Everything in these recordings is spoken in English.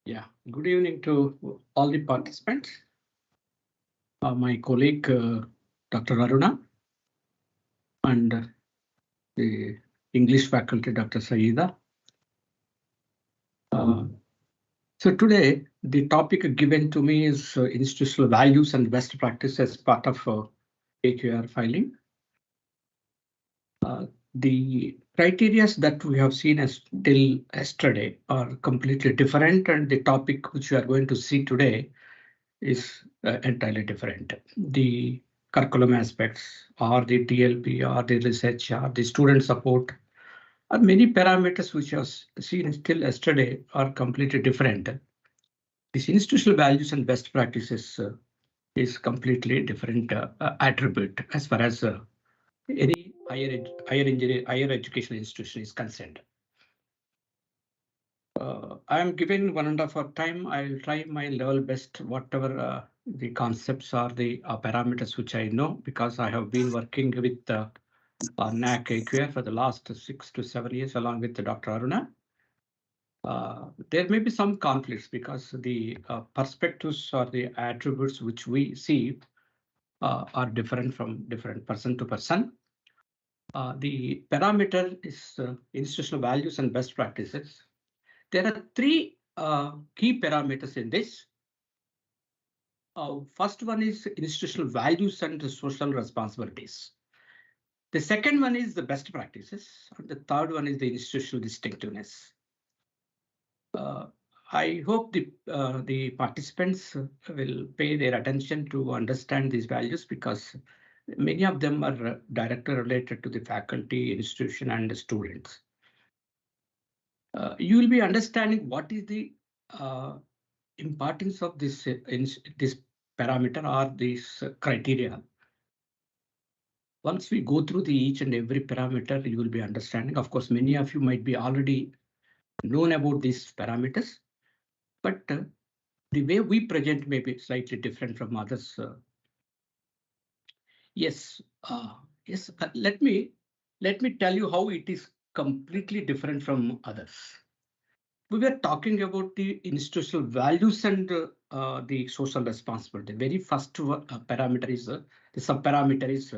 Yeah, good evening to all the participants. My colleague Dr. Aruna and the English faculty Dr. Saeeda. Uh, so today the topic given to me is institutional values and best practice as part of AQAR filing. The criteria that we have seen as till yesterday are completely different, and the topic which we are going to see today is entirely different. The curriculum aspects or the TLP or the research or the student support or many parameters which was seen still yesterday are completely different. This institutional values and best practices is completely different attribute as far as any higher education institution is concerned. I am given 1.5 hour time. I'll try my level best, whatever the concepts or the parameters which I know, because I have been working with NAAC AQAR for the last 6 to 7 years, along with Dr. Aruna. There may be some conflicts because the perspectives or the attributes which we see are different from different person to person. The parameter is institutional values and best practices. There are three key parameters in this. First one is institutional values and social responsibilities. The second one is the best practices, and the third one is the institutional distinctiveness. I hope the participants will pay their attention to understand these values, because many of them are directly related to the faculty, institution, and the students. You will be understanding what is the importance of this parameter or this criteria. Once we go through the each and every parameter, you will be understanding. Of course, many of you might be already known about these parameters, but the way we present may be slightly different from others. Yes, let me tell you how it is completely different from others. We were talking about the institutional values and the social responsibility. The very first parameter is the subparameter is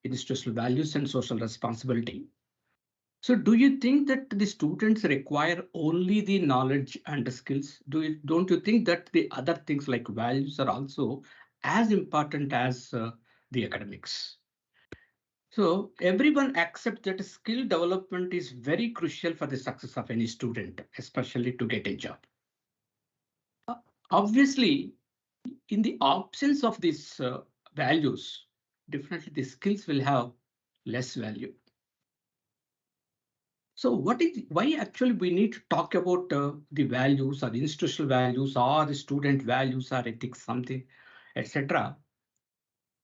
institutional values and social responsibility. So do you think that the students require only the knowledge and the skills? Don't you think that the other things like values are also as important as the academics? So everyone accepts that skill development is very crucial for the success of any student, especially to get a job. Obviously, in the absence of these values, definitely the skills will have less value. So why actually we need to talk about the values or the institutional values or the student values or ethics, something, etc.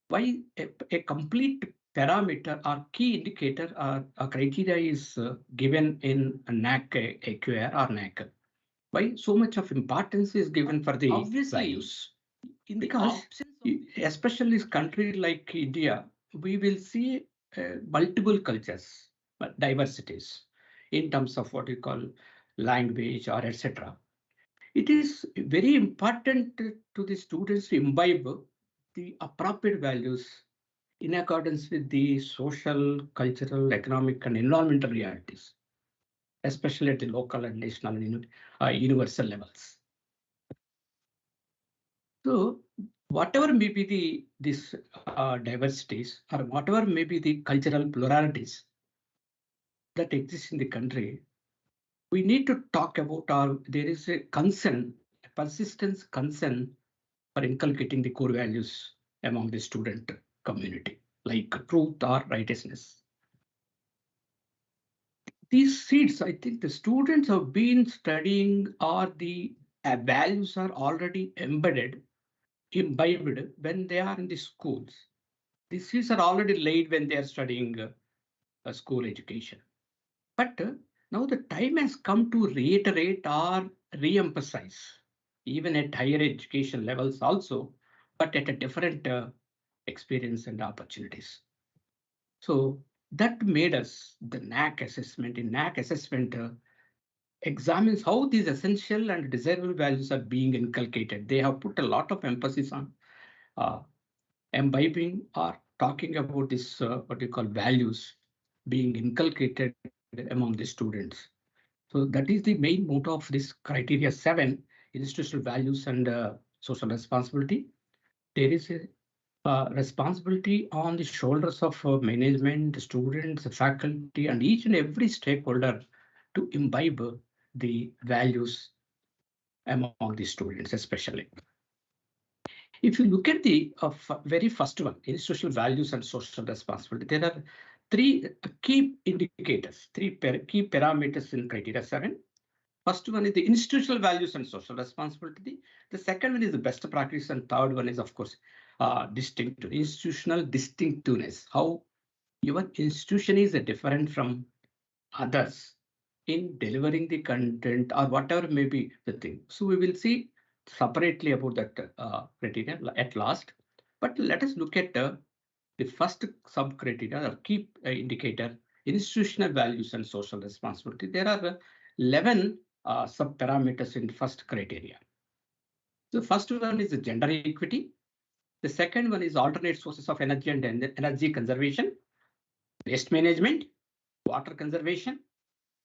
Why a complete parameter or key indicator or a criteria is given in a NAAC AQAR or NAAC? Why so much of importance is given for the values? Because especially in country like India, we will see multiple cultures, diversities in terms of what you call language or etc. It is very important to the students to imbibe the appropriate values in accordance with the social, cultural, economic, and environmental realities, especially at the local and national and universal levels. So whatever may be these diversities or whatever may be the cultural pluralities that exist in the country, we need to talk about, or there is a concern, a persistent concern for inculcating the core values among the student community, like truth or righteousness. These seeds, I think the students have been studying, or the values are already imbibed when they are in the schools. These seeds are already laid when they are studying school education. But now the time has come to reiterate or re-emphasize, even at higher education levels also, but at a different experience and opportunities. So that made us the NAAC assessment. In NAAC assessment, examines how these essential and desirable values are being inculcated. They have put a lot of emphasis on imbibing or talking about this, what you call values being inculcated among the students. So that is the main motto of this criteria 7, institutional values and social responsibility. There is a responsibility on the shoulders of management, students, faculty, and each and every stakeholder to imbibe the values among the students, especially. If you look at the very first one, institutional values and social responsibility, there are three key indicators, key parameters in criteria 7. First one is the institutional values and social responsibility. The second one is the best practice, and third one is, of course, institutional distinctiveness. How your institution is different from others in delivering the content or whatever may be the thing. So we will see separately about that criteria at last. But let us look at the first sub criteria or key indicator, institutional values and social responsibility. There are 11 sub parameters in first criteria. The first one is the gender equity. The second one is alternate sources of energy and energy conservation, waste management, water conservation,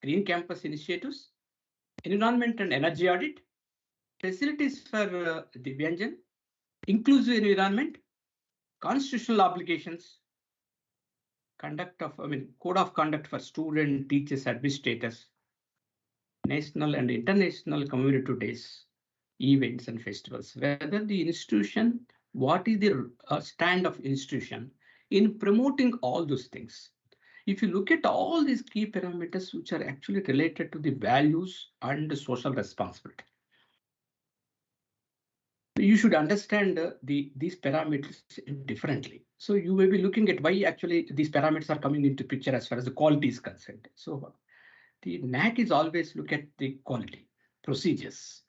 green campus initiatives, environment and energy audit, facilities for Divyanjan, inclusive environment, constitutional obligations, code of conduct for students, teachers, administrators, national and international community days, events and festivals. Whether the institution, what is the stand of institution in promoting all those things? If you look at all these key parameters, which are actually related to the values and the social responsibility, you should understand these parameters differently. So you may be looking at why actually these parameters are coming into picture as far as the quality is concerned. So the NAAC is always look at the quality procedures.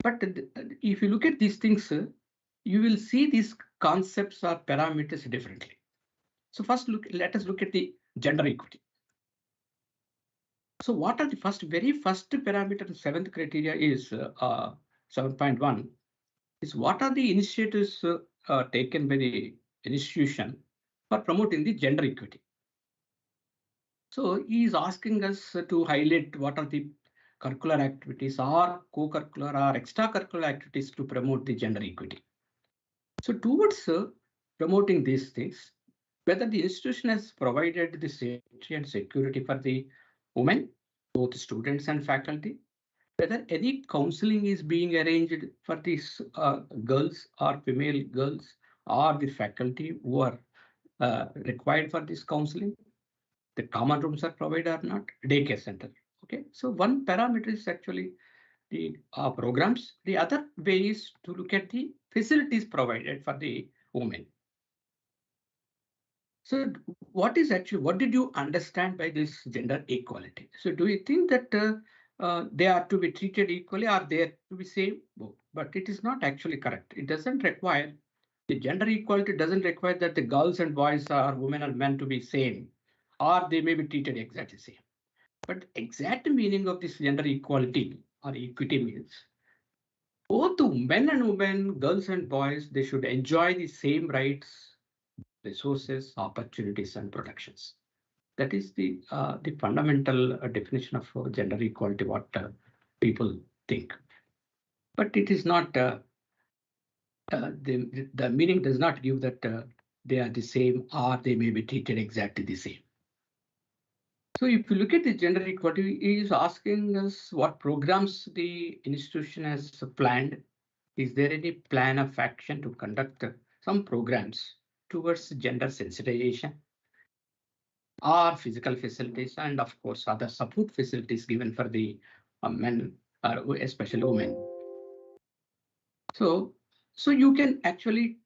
But if you look at these things, you will see these concepts or parameters differently. So first, let us look at the gender equity. So what are the very first parameter in 7th criteria is 7.1 is what are the initiatives taken by the institution for promoting the gender equity. So he is asking us to highlight what are the curricular activities or co-curricular or extracurricular activities to promote the gender equity. So towards promoting these things, whether the institution has provided the safety and security for the women, both students and faculty, whether any counseling is being arranged for these girls or female girls or the faculty who are required for this counseling, the common rooms are provided or not, daycare center. Okay, so one parameter is actually the programs. The other way is to look at the facilities provided for the women. So what did you understand by this gender equality? So do you think that they are to be treated equally or they are to be same? But it is not actually correct. It doesn't require, the gender equality doesn't require that the girls and boys or women are meant to be same, or they may be treated exactly same. But exact meaning of this gender equality or equity means both men and women, girls and boys, they should enjoy the same rights, resources, opportunities, and protections. That is the fundamental definition of gender equality, what people think. But it is not, the meaning does not give that they are the same or they may be treated exactly the same. So if you look at the gender equality, he is asking us what programs the institution has planned. Is there any plan of action to conduct some programs towards gender sensitization or physical facilities and of course other support facilities given for the men, especially women. So you can actually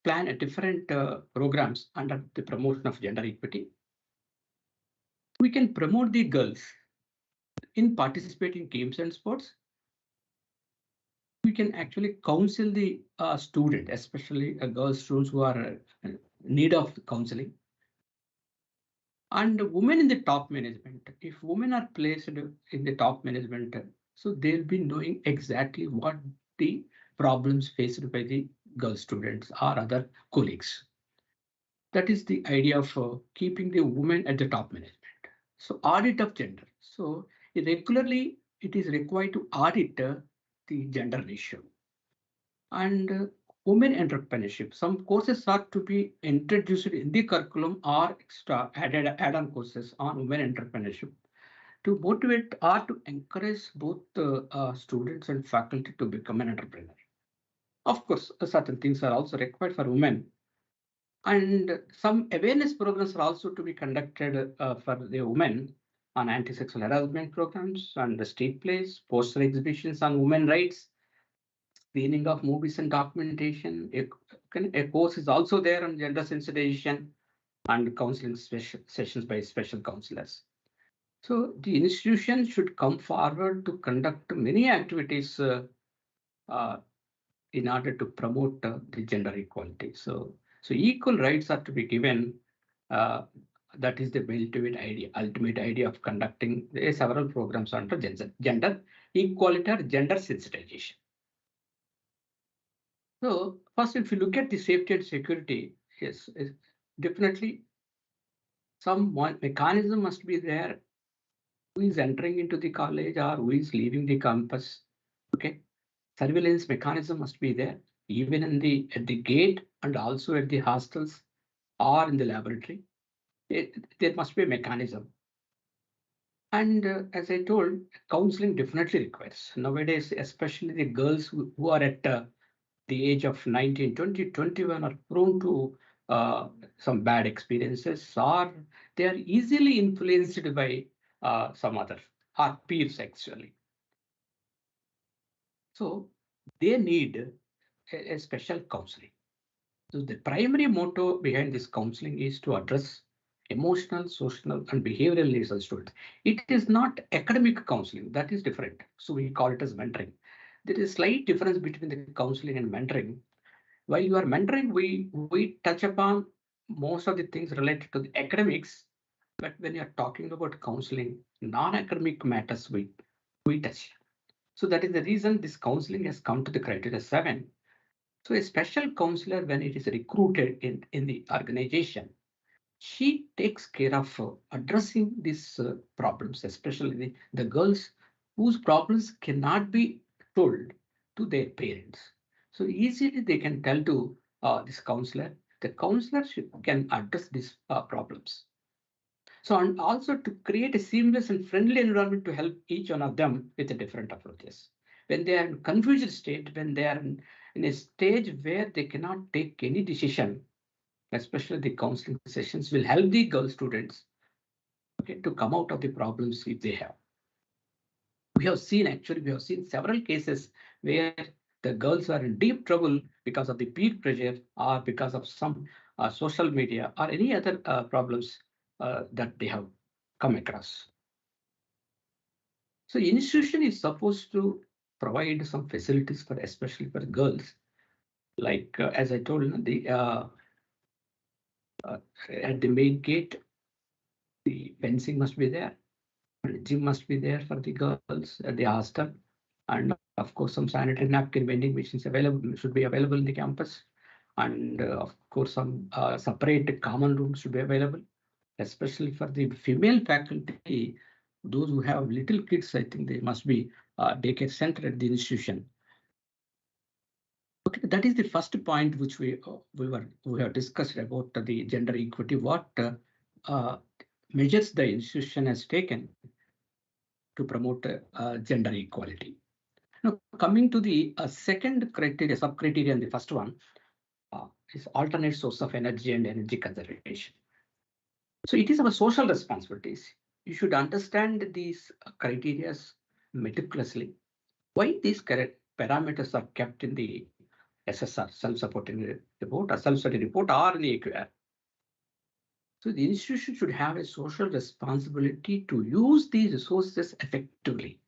plan a different programs under the promotion of gender equity. We can promote the girls in participating games and sports. We can actually counsel the student, especially girl students who are in need of counseling. And women in the top management, if women are placed in the top management, so they'll be knowing exactly what the problems faced by the girl students or other colleagues. That is the idea of keeping the women at the top management. So audit of gender. So regularly it is required to audit the gender ratio. And women entrepreneurship. Some courses are to be introduced in the curriculum or extra add-on courses on women entrepreneurship to motivate or to encourage both students and faculty to become an entrepreneur. Of course, certain things are also required for women. And some awareness programs are also to be conducted for the women on anti-sexual harassment programs and the street plays, poster exhibitions on women rights, screening of movies and documentation. A course is also there on gender sensitization and counseling sessions by special counselors. So the institution should come forward to conduct many activities in order to promote the gender equality. So equal rights are to be given. That is the ultimate idea of conducting several programs under gender equality or gender sensitization. So first, if you look at the safety and security, yes, definitely some mechanism must be there. Who is entering into the college or who is leaving the campus? Okay, surveillance mechanism must be there, even at the gate and also at the hostels or in the laboratory. There must be a mechanism. And as I told, counseling definitely requires. Nowadays, especially the girls who are at the age of 19, 20, 21 are prone to some bad experiences, or they are easily influenced by some other or peers actually. So they need a special counseling. So the primary motto behind this counseling is to address emotional, social, and behavioral needs of students. It is not academic counseling, that is different. So we call it as mentoring. There is a slight difference between the counseling and mentoring. While you are mentoring, we touch upon most of the things related to the academics, but when you are talking about counseling, non-academic matters we touch. So that is the reason this counseling has come to the criteria 7. So a special counselor, when it is recruited in the organization, she takes care of addressing these problems, especially the girls whose problems cannot be told to their parents. So easily they can tell to this counselor. The counselor can address these problems. So and also to create a seamless and friendly environment to help each one of them with the different approaches. When they are in confused state, when they are in a stage where they cannot take any decision, especially the counseling sessions will help the girl students, okay, to come out of the problems if they have. We have seen several cases where the girls are in deep trouble because of the peer pressure or because of some social media or any other problems that they have come across. So institution is supposed to provide some facilities for, especially for girls, like as I told, at the main gate, the fencing must be there, and gym must be there for the girls at the hostel, and of course some sanitary napkin vending machines should be available in the campus, and of course some separate common rooms should be available, especially for the female faculty. Those who have little kids, I think they must be daycare center at the institution. Okay, that is the first point which we have discussed about the gender equity. What measures the institution has taken to promote gender equality. Now, coming to the second criteria, sub-criteria, and the first one is alternate source of energy and energy conservation. So it is our social responsibilities. You should understand these criteria meticulously. Why these parameters are kept in the SSR, self-supporting report, or self-study report, or in the AQAR. So the institution should have a social responsibility to use these resources effectively.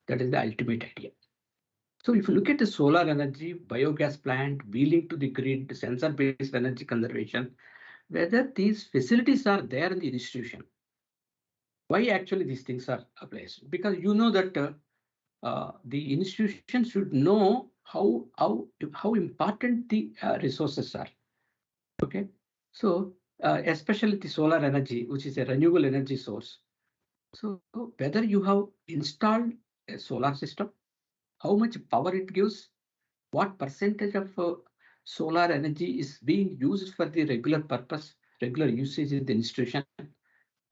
That is the ultimate idea. So if you look at the solar energy, biogas plant, wheeling to the grid, sensor-based energy conservation, whether these facilities are there in the institution, Why actually these things are placed? Because you know that the institution should know how important the resources are. Okay, so especially the solar energy, which is a renewable energy source. So whether you have installed a solar system, how much power it gives, what percentage of solar energy is being used for the regular purpose, regular usage in the institution.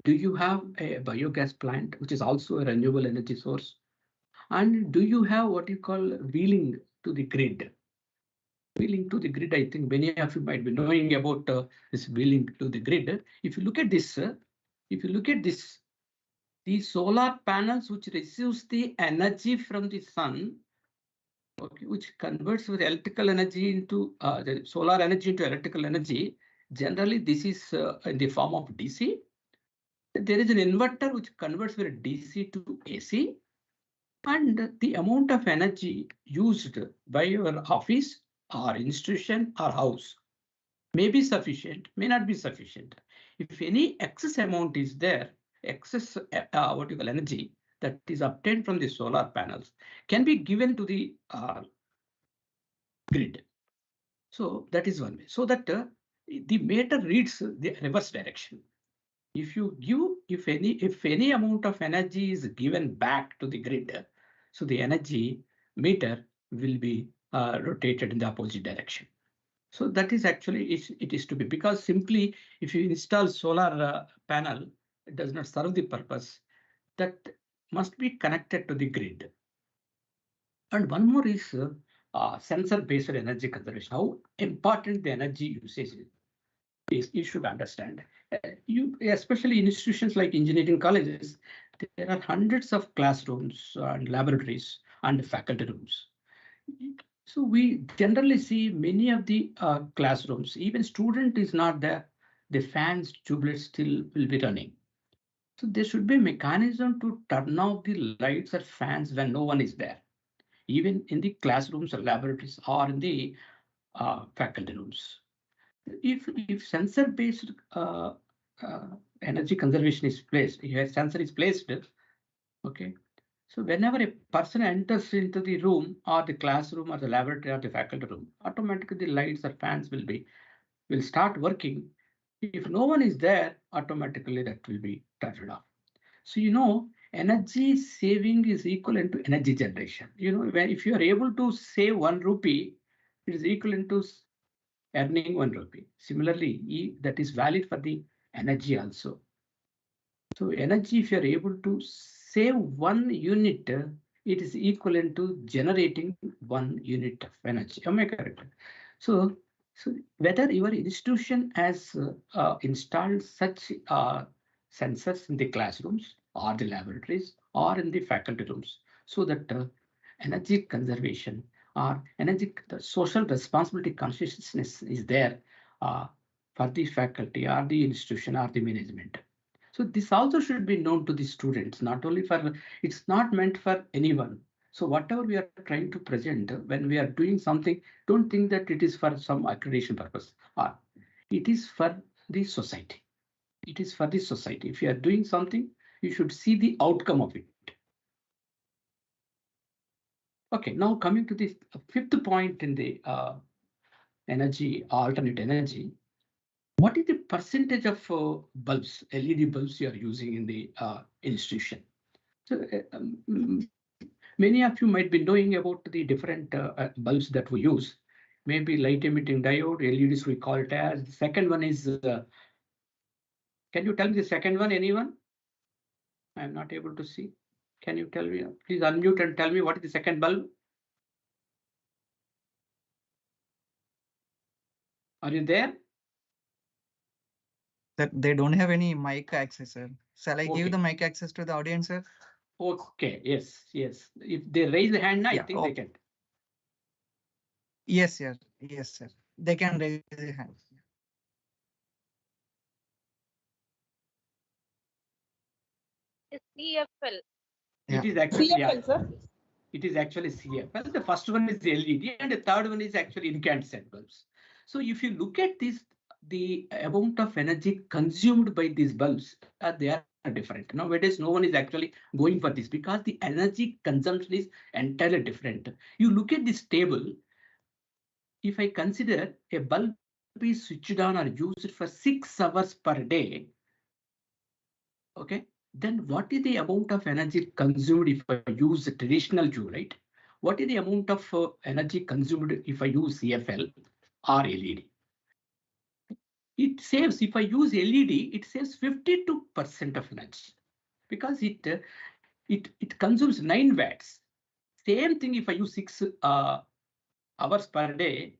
Do you have a biogas plant, which is also a renewable energy source? And do you have what you call wheeling to the grid? Wheeling to the grid, I think many of you might be knowing about this wheeling to the grid. If you look at this, the solar panels which receives the energy from the sun, okay, which converts with electrical energy into the solar energy into electrical energy. Generally, this is in the form of DC. There is an inverter which converts from DC to AC, and the amount of energy used by your office or institution or house may be sufficient, may not be sufficient. If any excess amount is there, excess what you call energy that is obtained from the solar panels can be given to the grid. So that is one way. So that the meter reads the reverse direction. If you give, if any amount of energy is given back to the grid, so the energy meter will be rotated in the opposite direction. So that is actually it is to be, because simply if you install solar panel, it does not serve the purpose. That must be connected to the grid. And one more is sensor-based energy conservation. How important the energy usage is, you should understand. You, especially in institutions like engineering colleges, there are hundreds of classrooms and laboratories and faculty rooms. So we generally see many of the classrooms, even student is not there, the fans, tubeless still will be running. So there should be a mechanism to turn off the lights or fans when no one is there, even in the classrooms or laboratories or in the faculty rooms. If sensor-based energy conservation is placed, if a sensor is placed, okay, so whenever a person enters into the room or the classroom or the laboratory or the faculty room, automatically the lights or fans will start working. If no one is there, automatically that will be turned off. So energy saving is equivalent to energy generation. If you are able to save 1 rupee, it is equivalent to earning 1 rupee. Similarly, that is valid for the energy also. So energy, if you are able to save 1 unit, it is equivalent to generating 1 unit of energy. Am I correct? So whether your institution has installed such sensors in the classrooms or the laboratories or in the faculty rooms, so that energy conservation or the social responsibility consciousness is there for the faculty or the institution or the management. So this also should be known to the students, not only for, it's not meant for anyone. So whatever we are trying to present, when we are doing something, don't think that it is for some accreditation purpose, or it is for the society. It is for the society. If you are doing something, you should see the outcome of it. Okay, now coming to the 5th point in the energy, alternate energy. What is the percentage of bulbs, LED bulbs you are using in the institution? So many of you might be knowing about the different bulbs that we use. Maybe light emitting diode, LEDs we call it as. The second one is, can you tell me the second one, anyone? I'm not able to see. Can you tell me? Please unmute and tell me what is the second bulb? Are you there? That they don't have any mic access, sir. Shall I give the mic access to the audience, sir? Okay, yes. If they raise the hand, I think they can. Yes, sir. Yes, sir. They can raise their hand. It's CFL. It is actually CFL, sir. It is actually CFL. The first one is the LED, and the third one is actually incandescent bulbs. So if you look at this, the amount of energy consumed by these bulbs, they are different. Nowadays, no one is actually going for this because the energy consumption is entirely different. You look at this table. If I consider a bulb is switched on or used for 6 hours per day, okay, then what is the amount of energy consumed if I use a traditional Jew, right? What is the amount of energy consumed if I use CFL or LED? It saves, if I use LED, it saves 52% of energy because it consumes 9 watts. Same thing if I use 6 hours per day,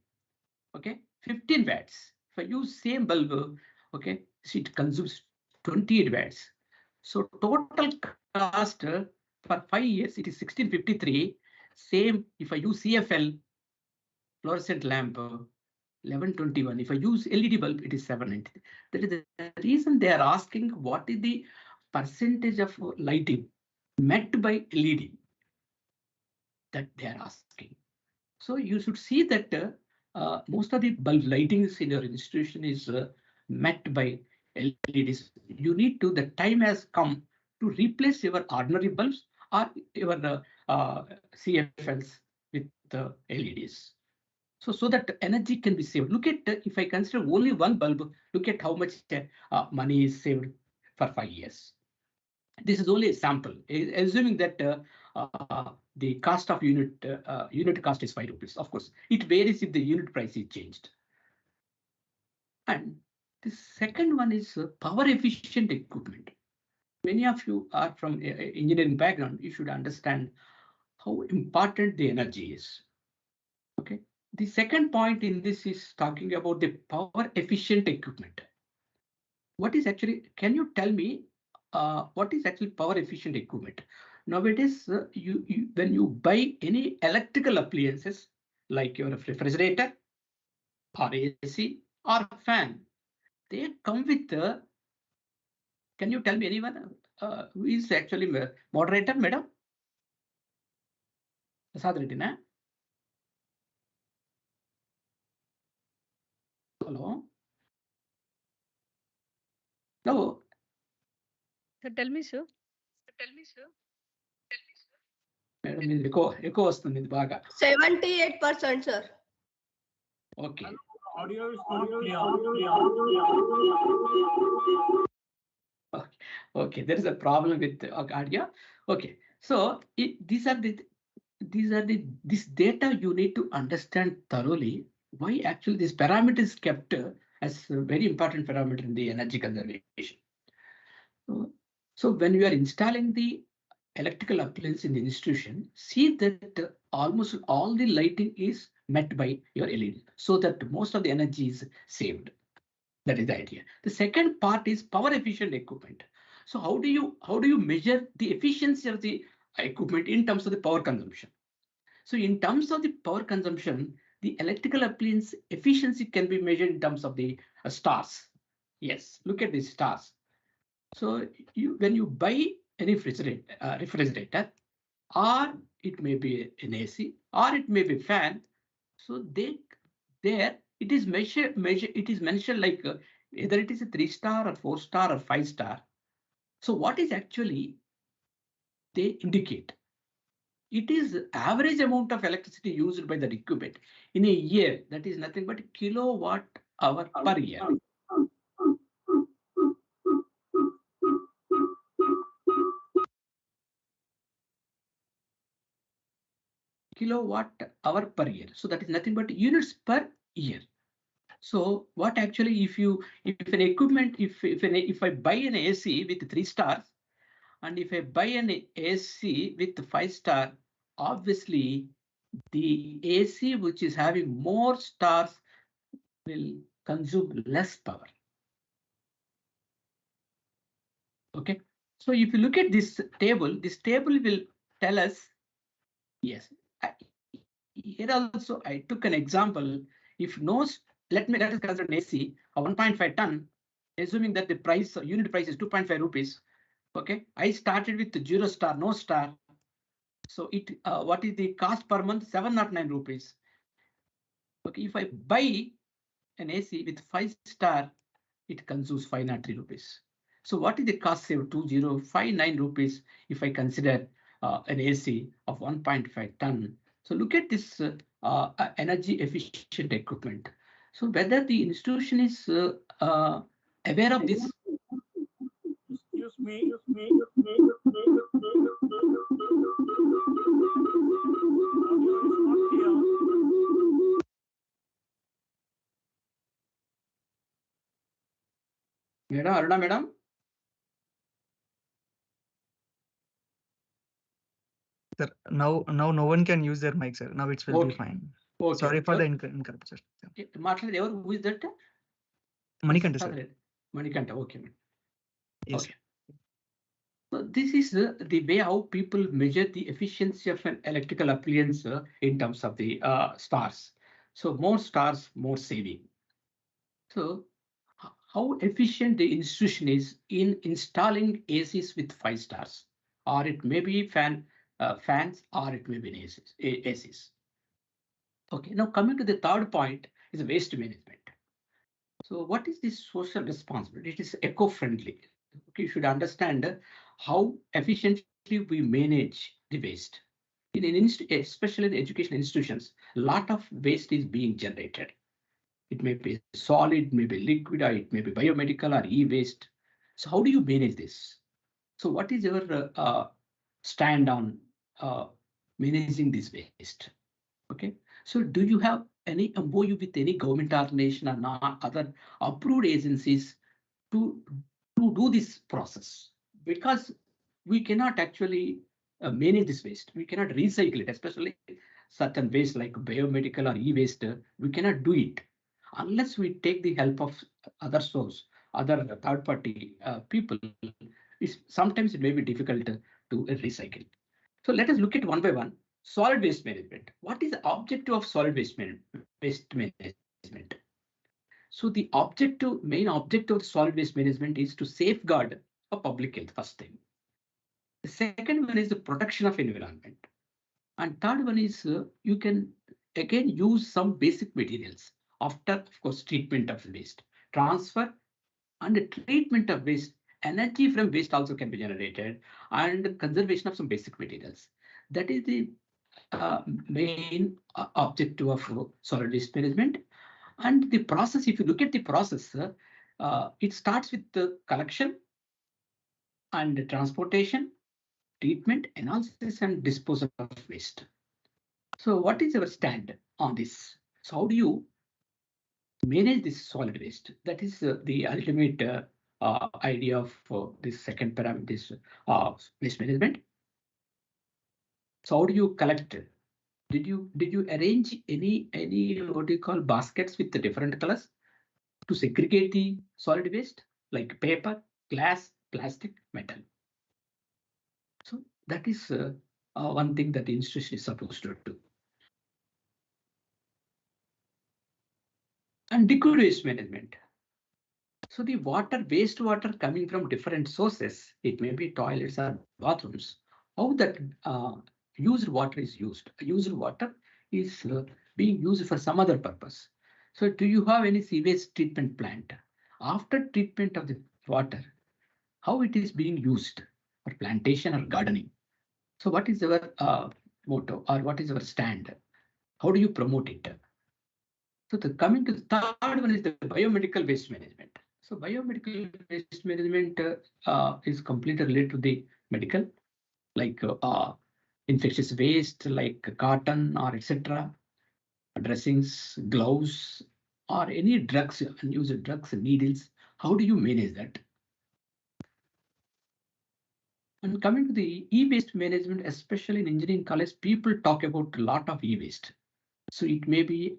okay, 15 watts. If I use same bulb, okay, so it consumes 28 watts. So total cost for 5 years, it is 1653. Same if I use CFL fluorescent lamp, 1121. If I use LED bulb, it is 790. That is the reason they are asking what is the percentage of lighting met by LED that they are asking. So you should see that most of the bulb lightings in your institution is met by LEDs. You need to, the time has come to replace your ordinary bulbs or your CFLs with LEDs. So that energy can be saved. Look at, if I consider only one bulb, look at how much money is saved for 5 years. This is only a sample, assuming that the cost of unit cost is 5 rupees. Of course, it varies if the unit price is changed. And the second one is power efficient equipment. Many of you are from engineering background. You should understand how important the energy is. Okay. The second point in this is talking about the power efficient equipment. What is actually, can you tell me what is actually power efficient equipment? Nowadays, when you buy any electrical appliances like your refrigerator or AC or fan, they come with can you tell me anyone who is actually moderator, madam? Prasad Reddy, na? Hello? No. So tell me, sir. Madam, ఇది ఎక్కువ వస్తుంది ఇది బాగా. 78%, sir. Okay. Audio is not clear. Okay, there is a problem with audio. Okay, so this data you need to understand thoroughly. Why actually this parameter is kept as a very important parameter in the energy conservation. So when you are installing the electrical appliance in the institution, see that almost all the lighting is met by your LED, so that most of the energy is saved. That is the idea. The second part is power efficient equipment. So how do you measure the efficiency of the equipment in terms of the power consumption? So in terms of the power consumption, the electrical appliance efficiency can be measured in terms of the stars. Yes, look at the stars. So when you buy any refrigerator, or it may be an AC, or it may be fan, so there it is mentioned like either it is a 3-star or 4-star or 5-star. So what is actually they indicate? It is average amount of electricity used by that equipment in a year. That is nothing but kilowatt hour per year. Kilowatt hour per year. So that is nothing but units per year. So what actually, if an equipment, if I buy an AC with 3 stars, and if I buy an AC with 5-star, obviously the AC which is having more stars will consume less power. Okay, so if you look at this table will tell us, yes. Here also I took an example. If no, let us consider an AC of 1.5 ton, assuming that the price unit price is 2.5 rupees. Okay, I started with the 0 star, no star. So what is the cost per month? 709 rupees. Okay, if I buy an AC with 5-star, it consumes 503 rupees. So what is the cost save? 2059 rupees if I consider an AC of 1.5 ton. So look at this energy efficient equipment. So whether the institution is aware of this. Excuse me. Madam, Aruna, madam. Sir, now no one can use their mic, sir. Now it will be Okay. fine. Okay. Sorry for the incorrect, sir. Who is that? Manikanta, sir. Manikanta, okay. Yes. Okay. So this is the way how people measure the efficiency of an electrical appliance in terms of the stars. So more stars, more saving. So how efficient the institution is in installing ACs with 5 stars, or it may be fans, or it may be ACs. Okay, now coming to the third point is waste management. So what is this social responsibility? It is eco-friendly. Okay, you should understand how efficiently we manage the waste. Especially in educational institutions, a lot of waste is being generated. It may be solid, may be liquid, or it may be biomedical or e-waste. So how do you manage this? So what is your stand on managing this waste? Okay, so do you have any MOU with any government organization or not other approved agencies to do this process? Because we cannot actually manage this waste. We cannot recycle it, especially certain waste like biomedical or e-waste. We cannot do it unless we take the help of other source, other third-party people. Sometimes it may be difficult to recycle. So let us look at one by one. Solid waste management. What is the objective of solid waste management? So the main objective of solid waste management is to safeguard a public health, first thing. The second one is the protection of environment. And third one is you can again use some basic materials after, of course, treatment of waste. Transfer and the treatment of waste, energy from waste also can be generated, and conservation of some basic materials. That is the main objective of solid waste management. And the process, if you look at the process, it starts with the collection and transportation, treatment, analysis, and disposal of waste. So what is our stand on this? So how do you manage this solid waste? That is the ultimate idea of this second parameter, this waste management. So how do you collect? Did you arrange any what do you call baskets with the different colors to segregate the solid waste like paper, glass, plastic, metal? So that is one thing that the institution is supposed to do. And liquid waste management. So the wastewater coming from different sources, it may be toilets or bathrooms, how that used water is used. Used water is being used for some other purpose. So do you have any sewage treatment plant? After treatment of the water, how it is being used for plantation or gardening? So what is our motto, or what is our stand? How do you promote it? So coming to the third one is the biomedical waste management. So biomedical waste management is completely related to the medical, like infectious waste, like cotton or etc. Dressings, gloves, or any drugs, unused drugs, needles. How do you manage that? And coming to the e-waste management, especially in engineering college, people talk about a lot of e-waste. So it may be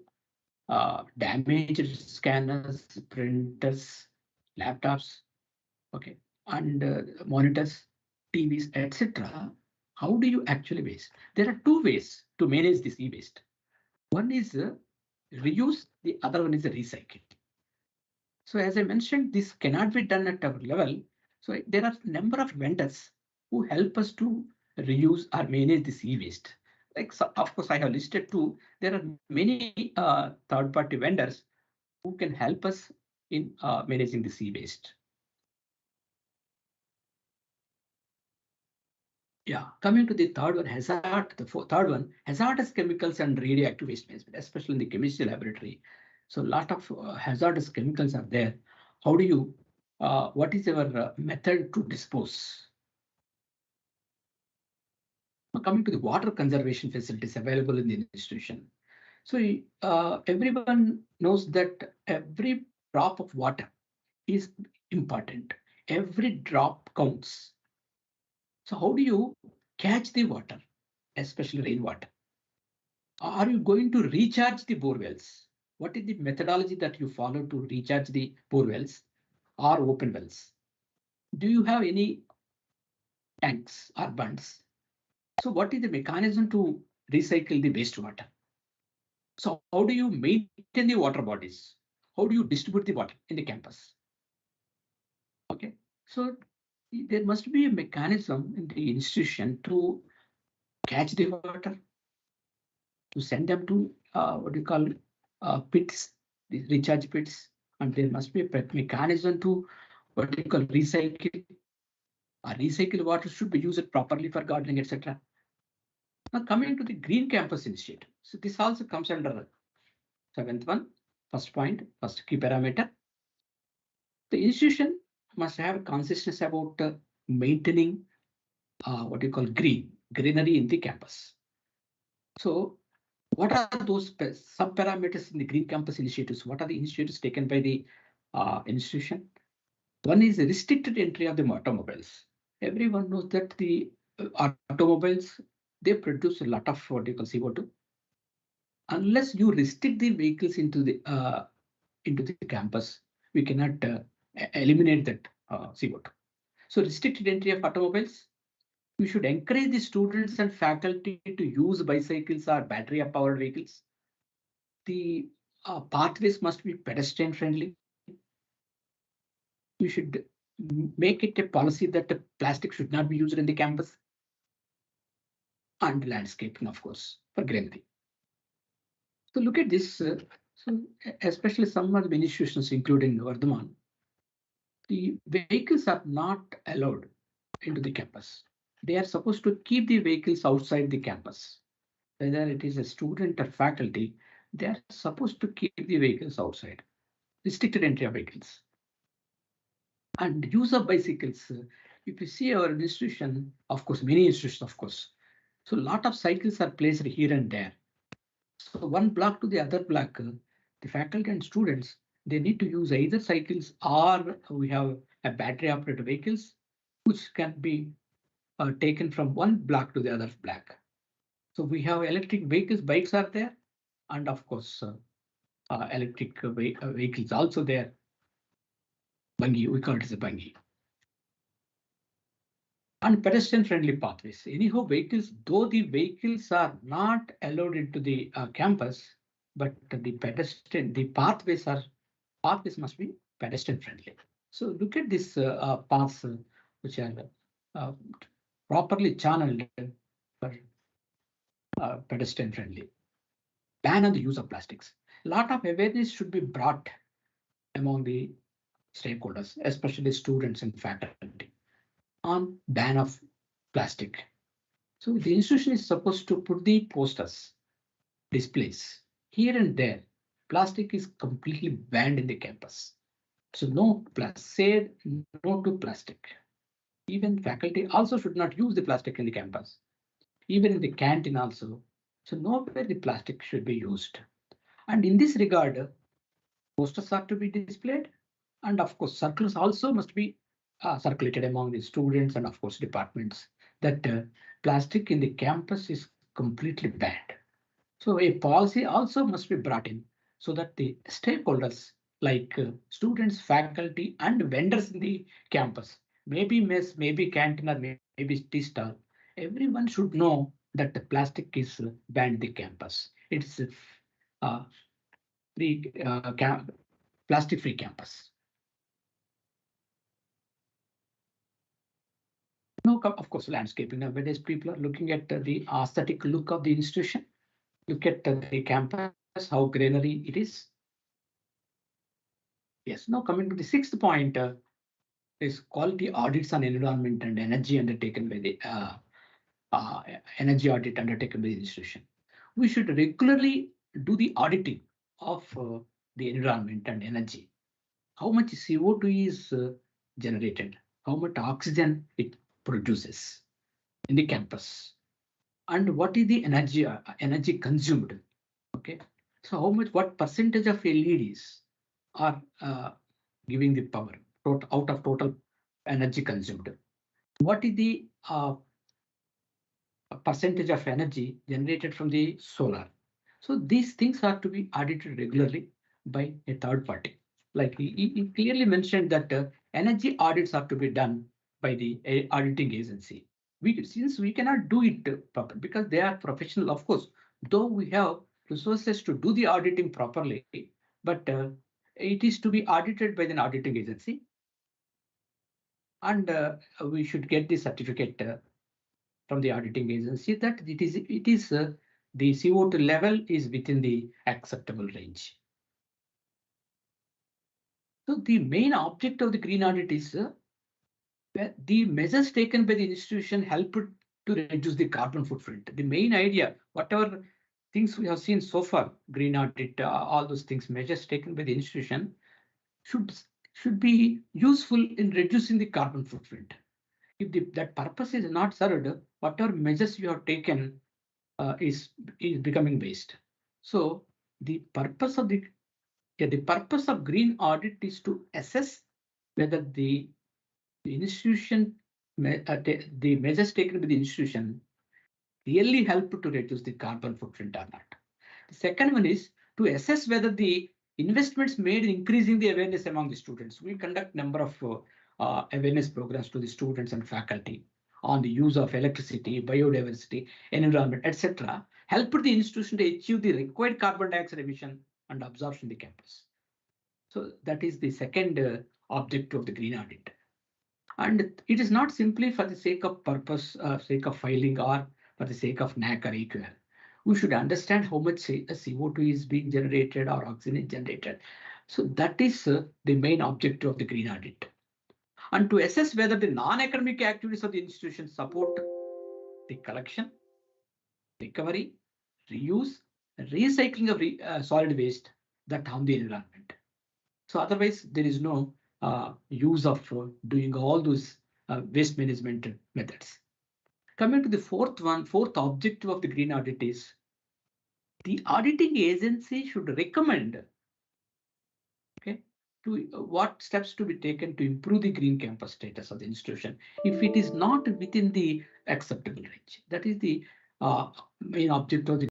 damaged scanners, printers, laptops, okay, and monitors, TVs, etc. How do you actually waste? There are two ways to manage this e-waste. One is reuse, the other one is recycle. So as I mentioned, this cannot be done at our level. So there are a number of vendors who help us to reuse or manage this e-waste. Like, so of course, I have listed two. There are many third-party vendors who can help us in managing this e-waste. Yeah, coming to the third one, third one, hazardous chemicals and radioactive waste management, especially in the chemistry laboratory. So a lot of hazardous chemicals are there. How do you, what is your method to dispose? Now, coming to the water conservation facilities available in the institution. So everyone knows that every drop of water is important. Every drop counts. So how do you catch the water, especially rainwater? Are you going to recharge the bore wells? What is the methodology that you follow to recharge the bore wells or open wells? Do you have any tanks or bunds? So what is the mechanism to recycle the wastewater? So how do you maintain the water bodies? How do you distribute the water in the campus? Okay, so there must be a mechanism in the institution to catch the water, to send them to what do you call pits, the recharge pits, and there must be a mechanism to what do you call recycle. Recycled water should be used properly for gardening, etc. Now coming to the Green Campus Initiative. So this also comes under seventh one, first point, first key parameter. The institution must have consciousness about maintaining what you call greenery in the campus. So what are those sub-parameters in the Green Campus initiatives? What are the initiatives taken by the institution? One is restricted entry of the automobiles. Everyone knows that the automobiles, they produce a lot of what you call CO2. Unless you restrict the vehicles into the campus, we cannot eliminate that CO2. So restricted entry of automobiles. We should encourage the students and faculty to use bicycles or battery-powered vehicles. The pathways must be pedestrian friendly. We should make it a policy that the plastic should not be used in the campus. And landscaping, of course, for greenery. So look at this. So especially some of the institutions, including Vardhaman, the vehicles are not allowed into the campus. They are supposed to keep the vehicles outside the campus. Whether it is a student or faculty, they are supposed to keep the vehicles outside. Restricted entry of vehicles. And use of bicycles. If you see our institution, of course, many institutions, of course. So a lot of cycles are placed here and there. So one block to the other block, the faculty and students, they need to use either cycles or we have a battery operated vehicles, which can be taken from one block to the other block. So we have electric vehicles, bikes are there, and of course, electric vehicles also there. Bungee, we call it as a bungee. And pedestrian friendly pathways. Anyhow, vehicles, though the vehicles are not allowed into the campus, but the pathways must be pedestrian friendly. So look at this paths which are properly channeled for pedestrian friendly. Ban on the use of plastics. A lot of awareness should be brought among the stakeholders, especially students and faculty, on ban of plastic. So the institution is supposed to put the posters, displays here and there. Plastic is completely banned in the campus. So no said no to plastic. Even faculty also should not use the plastic in the campus. Even in the canteen also. So nowhere the plastic should be used. And in this regard, posters are to be displayed. And of course, circulars also must be circulated among the students and of course departments that plastic in the campus is completely banned. So a policy also must be brought in so that the stakeholders like students, faculty and vendors in the campus, maybe mess, maybe canteen or maybe tea stall, everyone should know that the plastic is banned the campus. It's plastic free campus. No, of course, landscaping. Nowadays, people are looking at the aesthetic look of the institution. Look at the campus, how greenery it is. Yes, now coming to the sixth point is quality audits on environment and energy undertaken by the energy audit undertaken by the institution. We should regularly do the auditing of the environment and energy. How much CO2 is generated, how much oxygen it produces in the campus, and what is the energy consumed. Okay, so what percentage of LEDs are giving the power out of total energy consumed? What is the percentage of energy generated from the solar? So these things are to be audited regularly by a third party. Like he clearly mentioned that energy audits are to be done by the auditing agency. Since we cannot do it properly because they are professional, of course, though we have resources to do the auditing properly, but it is to be audited by an auditing agency. And we should get the certificate from the auditing agency that it is the CO2 level is within the acceptable range. So the main object of the green audit is the measures taken by the institution help to reduce the carbon footprint. The main idea, whatever things we have seen so far, green audit, all those things, measures taken by the institution should be useful in reducing the carbon footprint. If that purpose is not served, whatever measures you have taken is becoming waste. So the purpose of green audit is to assess whether the institution, the measures taken by the institution really help to reduce the carbon footprint or not. The second one is to assess whether the investments made in increasing the awareness among the students. We conduct number of awareness programs to the students and faculty on the use of electricity, biodiversity, environment, etc. Help the institution to achieve the required carbon dioxide emission and absorption in the campus. So that is the second objective of the green audit. And it is not simply for the sake of purpose, sake of filing, or for the sake of NAAC or AQAR. We should understand how much CO2 is being generated or oxygen is generated. So that is the main objective of the green audit. And to assess whether the non-academic activities of the institution support the collection, recovery, reuse, and recycling of solid waste that harm the environment. So otherwise, there is no use of doing all those waste management methods. Coming to the fourth objective of the green audit is the auditing agency should recommend what steps to be taken to improve the green campus status of the institution if it is not within the acceptable range. That is the main objective of the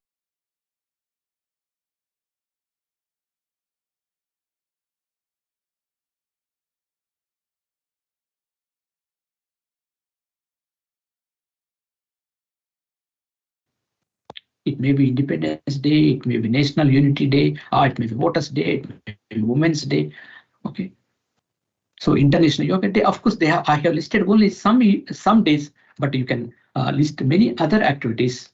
It may be Independence Day, it may be National Unity Day, or it may be Voters Day, it may be Women's Day. Okay. So International Yoga Day, of course, I have listed only some days, but you can list many other activities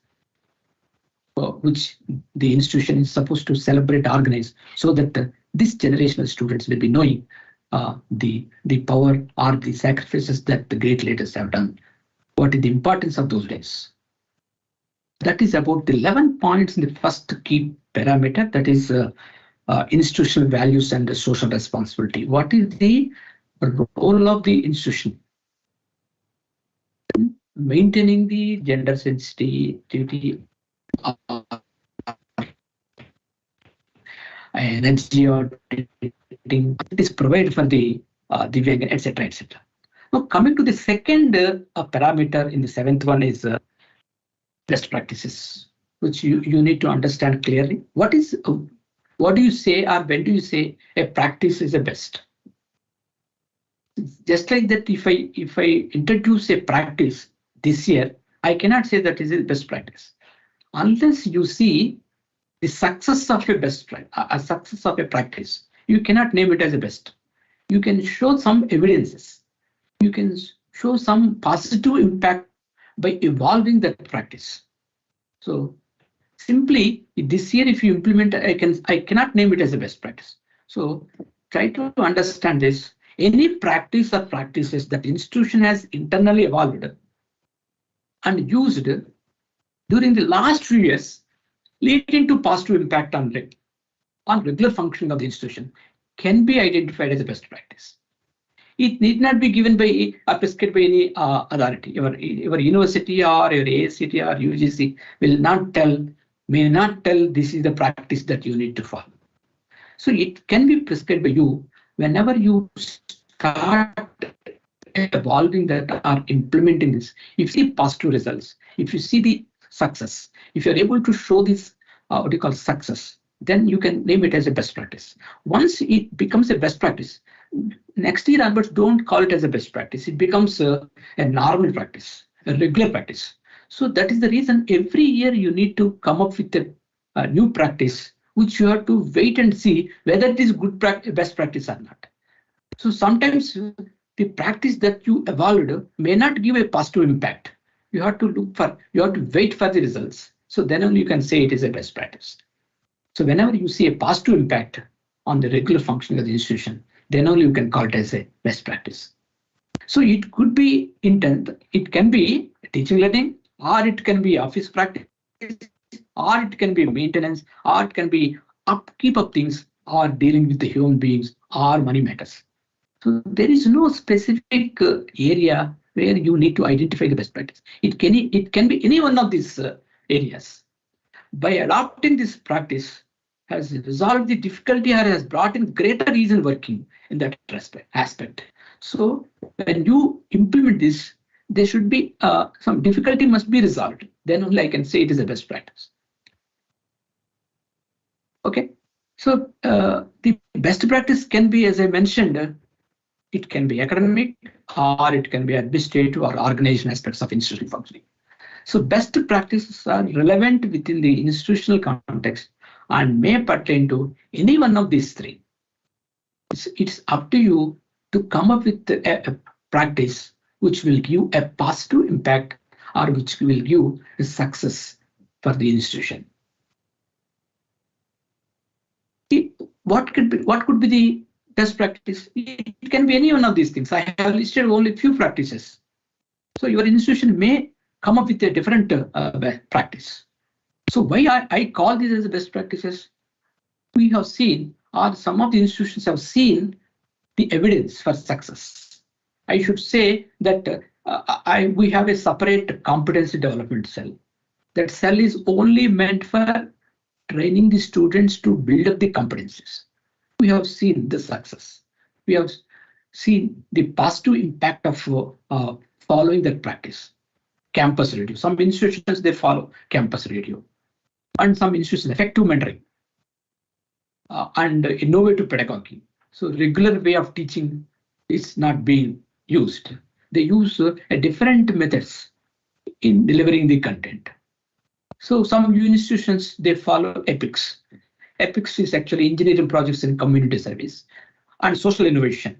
which the institution is supposed to celebrate, organize, so that this generation of students will be knowing the power or the sacrifices that the great leaders have done. What is the importance of those days? That is about the 11 points in the first key parameter, that is institutional values and social responsibility. What is the role of the institution? Maintaining the gender sensitivity, energy auditing, it is provided for the Divyang, etc., etc. Now coming to the second parameter in the seventh one is best practices, which you need to understand clearly. What do you say, or when do you say a practice is a best? Just like that, if I introduce a practice this year, I cannot say that is a best practice unless you see the success of a success of a practice. You cannot name it as a best. You can show some evidences. You can show some positive impact by evolving that practice. So simply this year, if you implement, I cannot name it as a best practice. So try to understand this. Any practice or practices that institution has internally evolved and used during the last few years, leading to positive impact on regular functioning of the institution, can be identified as a best practice. It need not be given by or prescribed by any authority. Your university or your AICT or UGC will not tell, may not tell this is the practice that you need to follow. So it can be prescribed by you whenever you start evolving that or implementing this. If you see positive results, if you see the success, if you're able to show this what you call success, then you can name it as a best practice. Once it becomes a best practice, next year onwards, don't call it as a best practice. It becomes a normal practice, a regular practice. So that is the reason every year you need to come up with a new practice, which you have to wait and see whether it is good best practice or not. So sometimes the practice that you evolved may not give a positive impact. You have to wait for the results. So then only you can say it is a best practice. So whenever you see a positive impact on the regular functioning of the institution, then only you can call it as a best practice. So it could be intent, it can be teaching learning, or it can be office practice, or it can be maintenance, or it can be upkeep of things, or dealing with the human beings, or money matters. So there is no specific area where you need to identify the best practice. It can be any one of these areas. By adopting this practice, has resolved the difficulty or has brought in greater ease in working in that aspect. So when you implement this, there should be some difficulty must be resolved. Then only I can say it is a best practice. Okay, so the best practice can be, as I mentioned, it can be academic, or it can be administrative or organizational aspects of institutional functioning. So best practices are relevant within the institutional context and may pertain to any one of these three. It's up to you to come up with a practice which will give a positive impact or which will give a success for the institution. What could be the best practice? It can be any one of these things. I have listed only a few practices. So your institution may come up with a different practice. So why I call these as best practices? We have seen, or some of the institutions have seen, the evidence for success. I should say that we have a separate competency development cell. That cell is only meant for training the students to build up the competencies. We have seen the success. We have seen the positive impact of following that practice. Campus radio. Some institutions, they follow campus radio. And some institutions, effective mentoring and innovative pedagogy. So regular way of teaching is not being used. They use different methods in delivering the content. So some institutions, they follow EPICS. EPICS is actually engineering projects in community service and social innovation.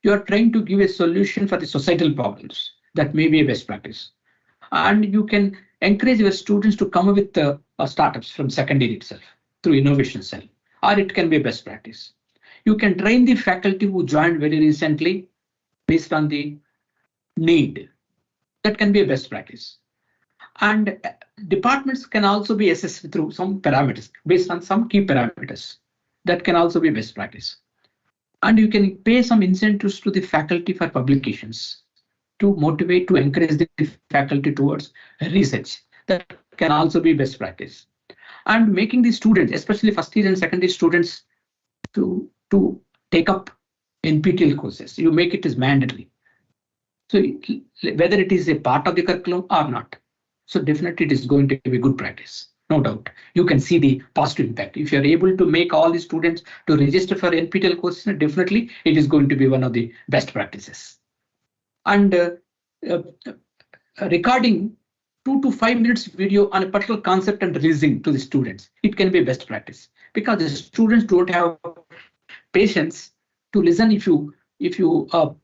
You are trying to give a solution for the societal problems. That may be a best practice. And you can encourage your students to come up with startups from second year itself through innovation cell, or it can be a best practice. You can train the faculty who joined very recently based on the need. That can be a best practice. And departments can also be assessed through some parameters based on some key parameters. That can also be best practice. And you can pay some incentives to the faculty for publications to motivate, to encourage the faculty towards research. That can also be best practice. And making the students, especially first year and second year students, to take up NPTEL courses. You make it as mandatory. So whether it is a part of the curriculum or not. So definitely it is going to be good practice, no doubt. You can see the positive impact. If you're able to make all the students to register for NPTEL courses, definitely it is going to be one of the best practices. And recording 2 to 5 minutes video on a particular concept and releasing to the students, it can be a best practice because the students don't have patience to listen if you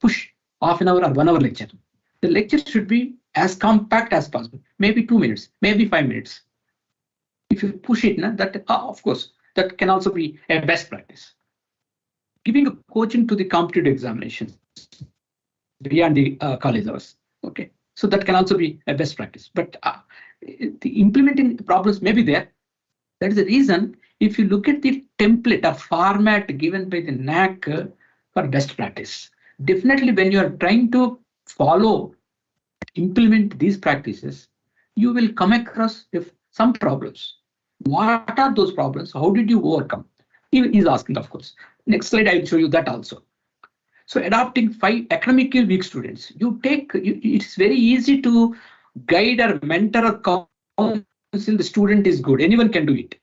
push half an hour or 1 hour lecture. The lecture should be as compact as possible, maybe 2 minutes, maybe 5 minutes. If you push it, that of course, that can also be a best practice. Giving a coaching to the competitive examinations beyond the college hours. Okay, So that can also be a best practice. But the implementing problems may be there. That is the reason if you look at the template or format given by the NAAC for best practice, definitely when you are trying to follow, implement these practices, you will come across some problems. What are those problems? How did you overcome? He is asking, of course. Next slide, I will show you that also. So adopting 5 academically weak students, it's very easy to guide or mentor or counsel the student is good. Anyone can do it.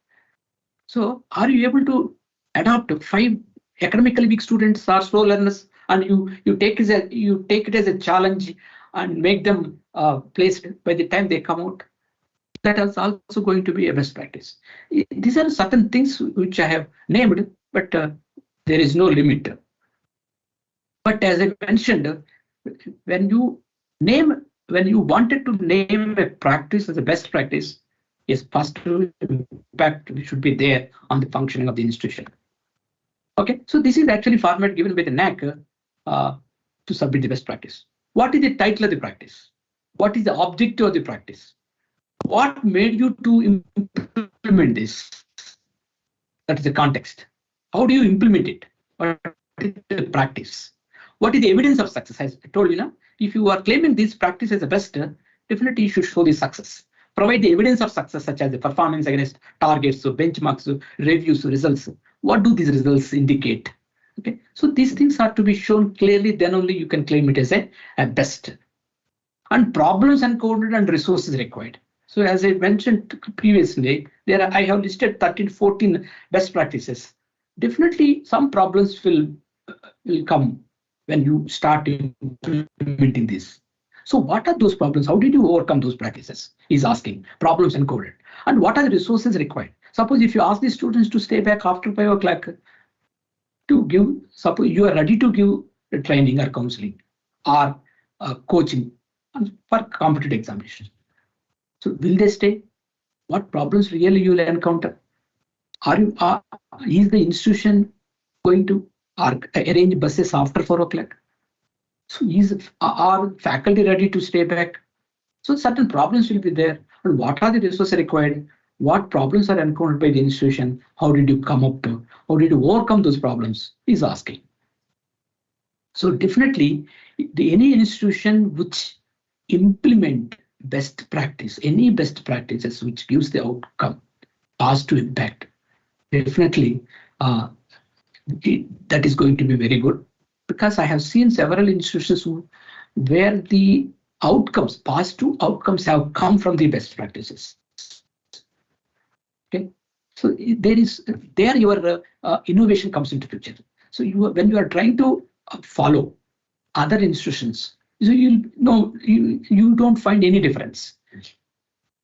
So are you able to adopt 5 academically weak students or slow learners, and you take it as a challenge and make them placed by the time they come out? That is also going to be a best practice. These are certain things which I have named, but there is no limit. But as I mentioned, when you wanted to name a practice as a best practice, yes, positive impact should be there on the functioning of the institution. Okay, so this is actually format given by the NAAC to submit the best practice. What is the title of the practice? What is the objective of the practice? What made you to implement this? That is the context. How do you implement it? What is the practice? What is the evidence of success? As I told you now, if you are claiming this practice as a best, definitely you should show the success. Provide the evidence of success, such as the performance against targets, so benchmarks, reviews, results. What do these results indicate? Okay, so these things are to be shown clearly. Then only you can claim it as a best. And problems encountered and resources required. So as I mentioned previously, I have listed 13-14 best practices. Definitely some problems will come when you start implementing this. So what are those problems? How did you overcome those practices? He's asking. Problems encoded. And what are the resources required? Suppose if you ask the students to stay back after 5 o'clock to give, suppose you are ready to give training or counseling or coaching for competitive examinations. So will they stay? What problems really you will encounter? Is the institution going to arrange buses after 4 o'clock? So are faculty ready to stay back? So certain problems will be there. And what are the resources required? What problems are encountered by the institution? How did you come up to? How did you overcome those problems? He's asking. So definitely, any institution which implement best practice, any best practices which gives the outcome, positive impact, definitely that is going to be very good. Because I have seen several institutions where the outcomes, positive outcomes have come from the best practices. Okay, so there your innovation comes into picture. So when you are trying to follow other institutions, so you don't find any difference.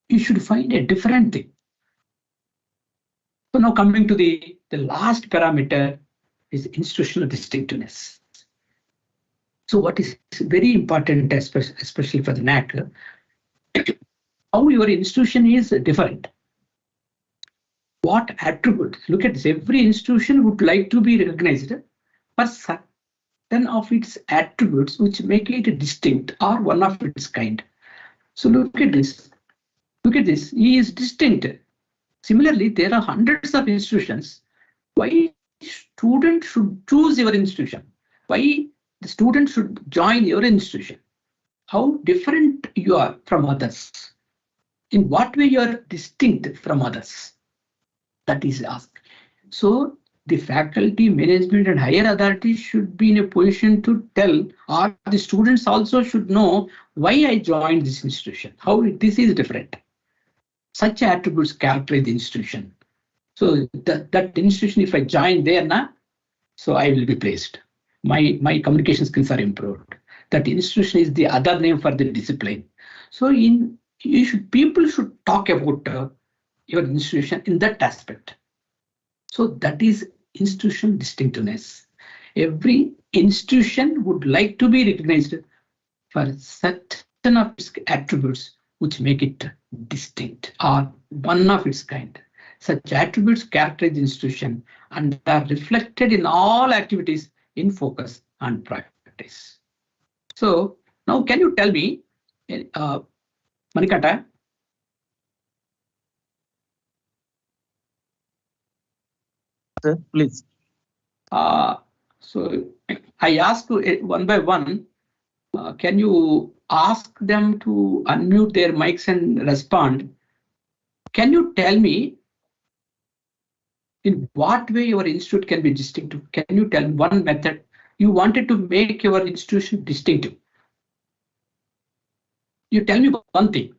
You should find a different thing. So now coming to the last parameter is institutional distinctiveness. So what is very important, especially for the NAAC, how your institution is different. What attributes? Look at this. Every institution would like to be recognized for certain of its attributes which make it distinct or one of its kind. So look at this. Look at this. He is distinct. Similarly, there are hundreds of institutions. Why student should choose your institution? Why the student should join your institution? How different you are from others? In what way you are distinct from others? That is asked. So the faculty, management, and higher authorities should be in a position to tell, or the students also should know why I joined this institution, how this is different. Such attributes characterize the institution. So that institution, if I join there now, so I will be placed. My communication skills are improved. That institution is the other name for the discipline. So people should talk about your institution in that aspect. So that is institutional distinctiveness. Every institution would like to be recognized for certain of its attributes which make it distinct or one of its kind. Such attributes characterize the institution and are reflected in all activities in focus and practice. So now can you tell me Manikanta? Sir, please. So I ask you one by one. Can you ask them to unmute their mics and respond? Can you tell me in what way your institute can be distinctive? Can you tell one method you wanted to make your institution distinctive? You tell me one thing.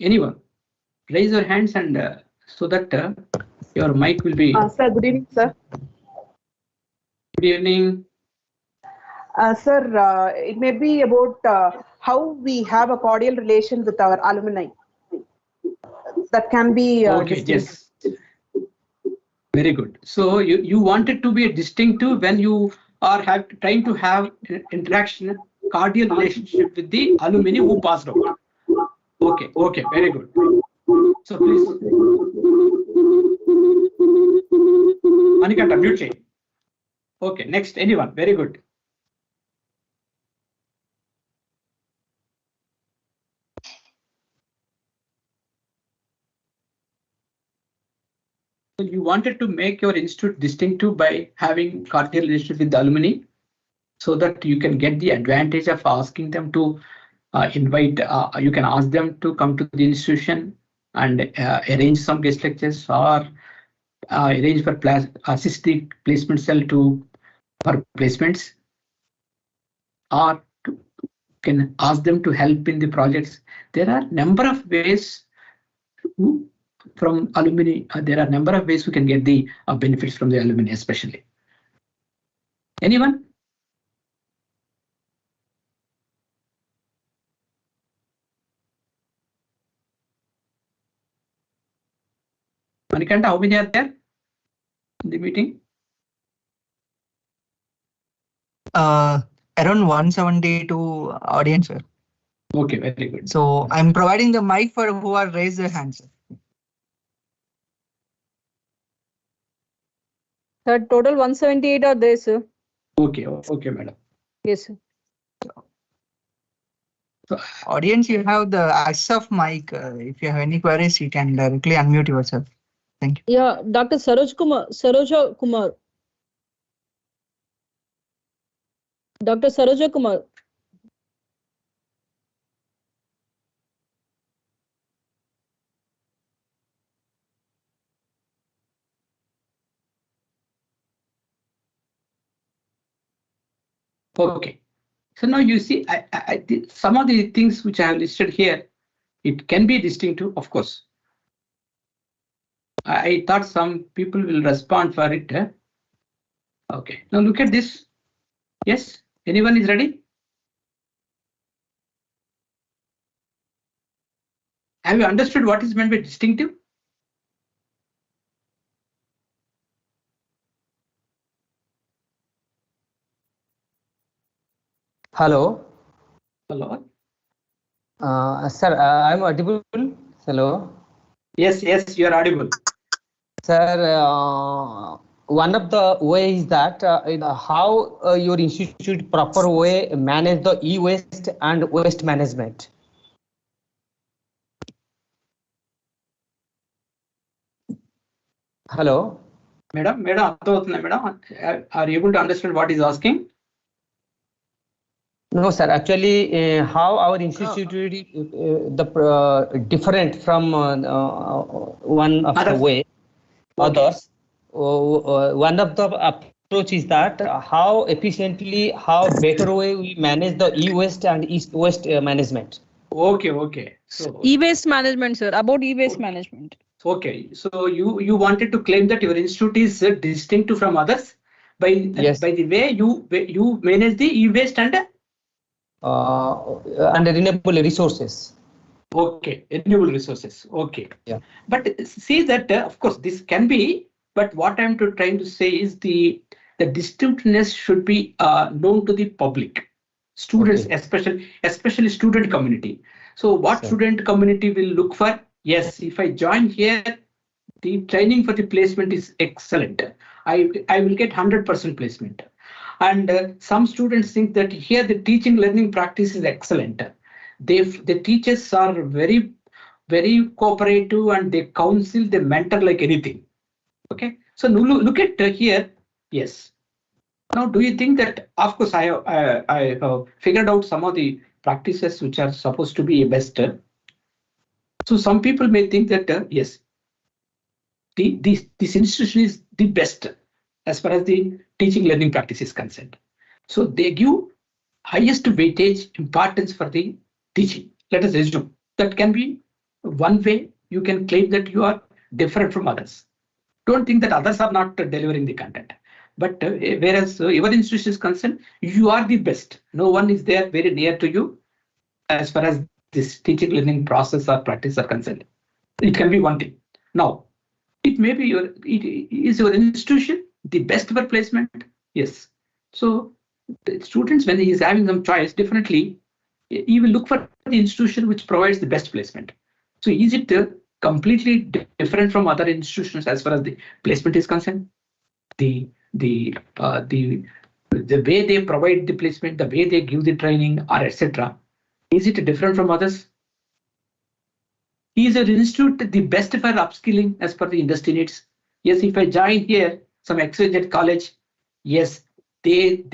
Anyone? Raise your hands and so that your mic will be. Sir, good evening, sir. Good evening. Sir, it may be about how we have a cordial relation with our alumni. That can be. Okay, yes. Very good. So you want it to be a distinctive when you are trying to have interaction, cordial relationship with the alumni who passed out. Okay, okay, very good. So please. Manikanta, mute change. Okay, next, anyone? Very good. So you wanted to make your institute distinctive by having cordial relationship with the alumni so that you can get the advantage of asking them to invite, you can ask them to come to the institution and arrange some guest lectures or arrange for assist the placement cell for placements, or can ask them to help in the projects. There are number of ways from alumni. There are number of ways we can get the benefits from the alumni, especially. Anyone? Manikanta, how many are there in the meeting? Around 172 audience, sir. Okay, very good. So I'm providing the mic for who are raised their hands. Sir, total 178 are there, sir. Okay, okay, madam. Yes, sir. So, audience, you have the access of mic. If you have any queries, you can directly unmute yourself. Thank you. Yeah, Dr. Saroja Kumar. Dr. Saroja Kumar. Okay. So now you see, some of the things which I have listed here, it can be distinctive, of course. I thought some people will respond for it. Okay. Now look at this. Yes. Anyone is ready? Have you understood what is meant by distinctive? Hello. Hello. Sir, I'm audible. Hello. Yes, yes, you are audible. Sir, one of the ways that how your institute proper way manage the e-waste and waste management. Hello. Madam, are you able to understand what is asking? No, sir. Actually, how our institute different from one of the way others. One of the approach is that how efficiently, how better way we manage the e-waste and e-waste management. Okay, okay. So E-waste management, sir. About e-waste management. Okay, so you wanted to claim that your institute is distinct from others by the way you manage the e-waste and renewable resources. Okay, renewable resources. Okay. Yeah. But see that of course this can be, but what I'm trying to say is the distinctness should be known to the public, students, Okay. especially student community. So what student community will look for? Yes, if I join here, the training for the placement is excellent. I will get 100% placement. And some students think that here the teaching learning practice is excellent. The teachers are very, very cooperative and they counsel, they mentor like anything. Okay, so look at here. Yes. Now, do you think that, of course, I have figured out some of the practices which are supposed to be best. So some people may think that, yes, this institution is the best as far as the teaching learning practice is concerned. So they give highest weightage importance for the teaching. Let us assume that can be one way you can claim that you are different from others. Don't think that others are not delivering the content. But whereas your institution is concerned, you are the best. No one is there very near to you as far as this teaching learning process or practice are concerned. It can be one thing. Now, it may be is your institution the best for placement? Yes. So the students, when he is having some choice, definitely he will look for the institution which provides the best placement. So is it completely different from other institutions as far as the placement is concerned? The way they provide the placement, the way they give the training, or etc. Is it different from others? Is your institute the best for upskilling as per the industry needs? Yes, if I join here some XYZ college, yes, they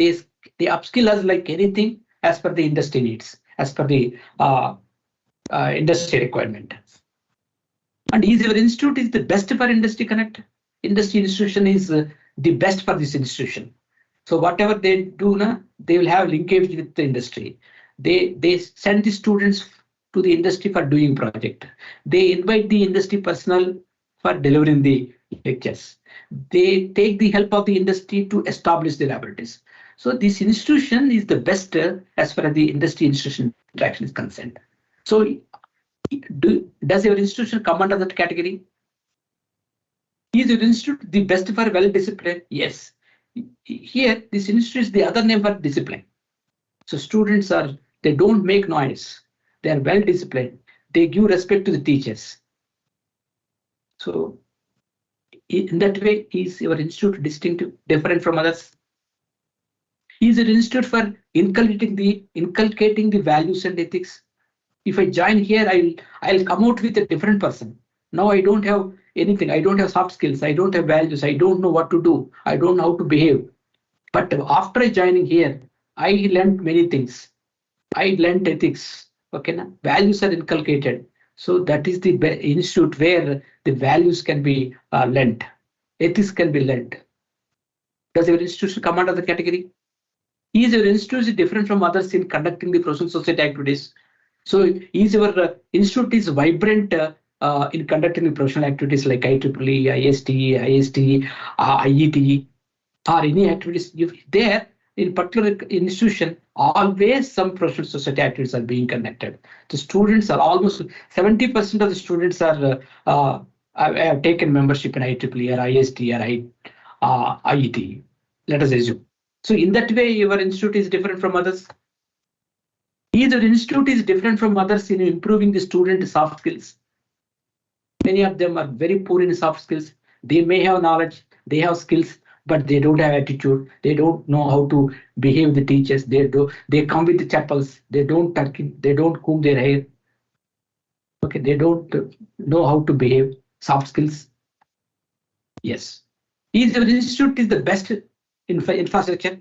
upskill us like anything as per the industry needs, as per the industry requirement. And is your institute is the best for industry connect? Industry institution is the best for this institution. So whatever they do now, they will have linkage with the industry. They send the students to the industry for doing project. They invite the industry personnel for delivering the lectures. They take the help of the industry to establish the laboratories. So this institution is the best as far as the industry institution interaction is concerned. So does your institution come under that category? Is your institute the best for well-disciplined? Yes. Here, this institute is the other name for discipline. So students they don't make noise. They are well-disciplined. They give respect to the teachers. So in that way, is your institute distinctive, different from others? Is your institute for inculcating the values and ethics? If I join here, I'll come out with a different person. Now I don't have anything. I don't have soft skills. I don't have values. I don't know what to do. I don't know how to behave. But after joining here, I learned many things. I learned ethics. Okay, now values are inculcated. So that is the institute where the values can be learned. Ethics can be learned. Does your institution come under the category? Is your institution different from others in conducting the professional society activities? So is your institute is vibrant in conducting the professional activities like IEEE, IST, IET, or any activities? If there in particular institution, always some professional society activities are being conducted. The students are almost 70% of the students have taken membership in IEEE or IST or IET. Let us assume. So in that way, your institute is different from others. Either institute is different from others in improving the student soft skills. Many of them are very poor in soft skills. They may have knowledge, they have skills, but they don't have attitude. They don't know how to behave the teachers. They come with the chapels. They don't comb their hair. Okay, they don't know how to behave. Soft skills. Yes. Either institute is the best infrastructure.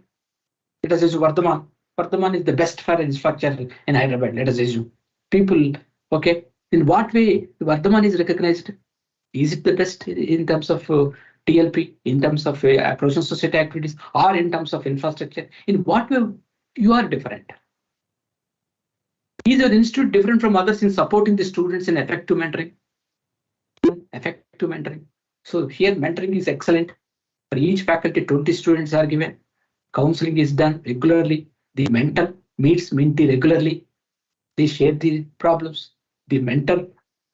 Let us assume Vardhaman. Vardhaman is the best for infrastructure in Hyderabad. Let us assume. People, okay. In what way Vardhaman is recognized? Is it the best in terms of TLP, in terms of professional society activities, or in terms of infrastructure? In what way you are different? Is your institute different from others in supporting the students in effective mentoring? Effective mentoring. So here mentoring is excellent. For each faculty, 20 students are given. Counseling is done regularly. The mentor meets mentee regularly. They share the problems. The mentor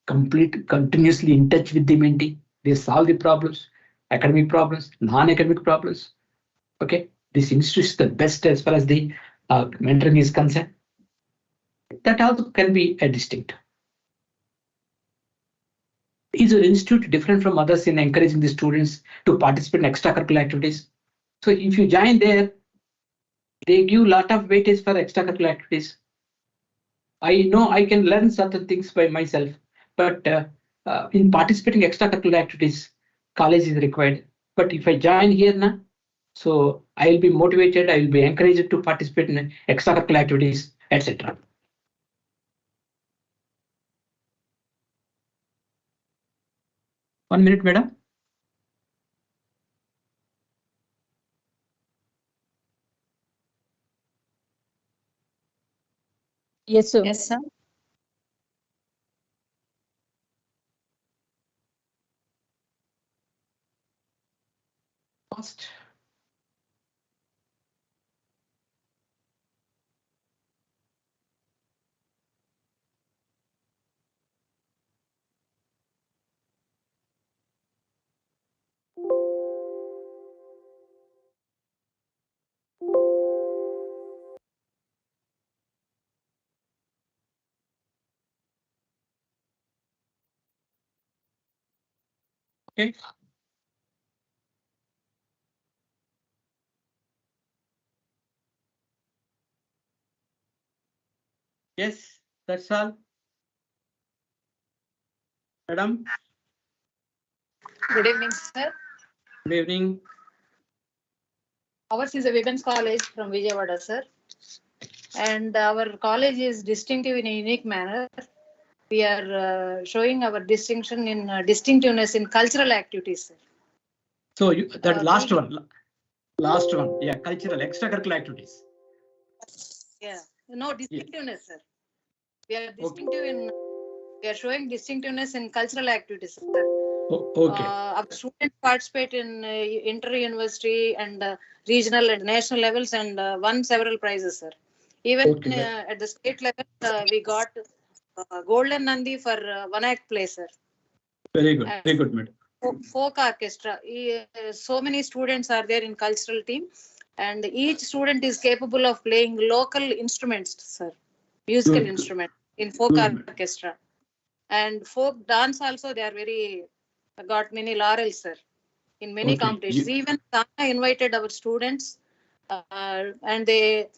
continuously in touch with the mentee. They solve the problems, academic problems, non-academic problems. Okay, this institute is the best as far as the mentoring is concerned. That also can be a distinct. Is your institute different from others in encouraging the students to participate in extracurricular activities? So if you join there, they give lot of weightage for extracurricular activities. I know I can learn certain things by myself, but in participating extracurricular activities, college is required. But if I join here now, so I will be motivated, I will be encouraged to participate in extracurricular activities, etc. One minute, madam. Yes, sir. Yes, sir. First. Okay. Yes, that's all. Madam, Good evening, sir. good evening. Ours is a women's college from Vijayawada, sir. And our college is distinctive in a unique manner. We are showing our distinction in distinctiveness in cultural activities, sir. So that last one, yeah, cultural extracurricular activities. Yeah, no distinctiveness, sir. We are distinctive in. We are showing distinctiveness in cultural activities, sir. Okay. Our students participate in inter-university and regional and national levels and won several prizes, sir. Even at the state level, we got Golden Nandi for one act play, sir. Very good, very good, madam. Folk orchestra. So many students are there in cultural team, and each student is capable of playing local instruments, sir. Musical instrument in folk orchestra. And folk dance also, they are very got many laurels, sir, in many competitions. Even Sana invited our students and they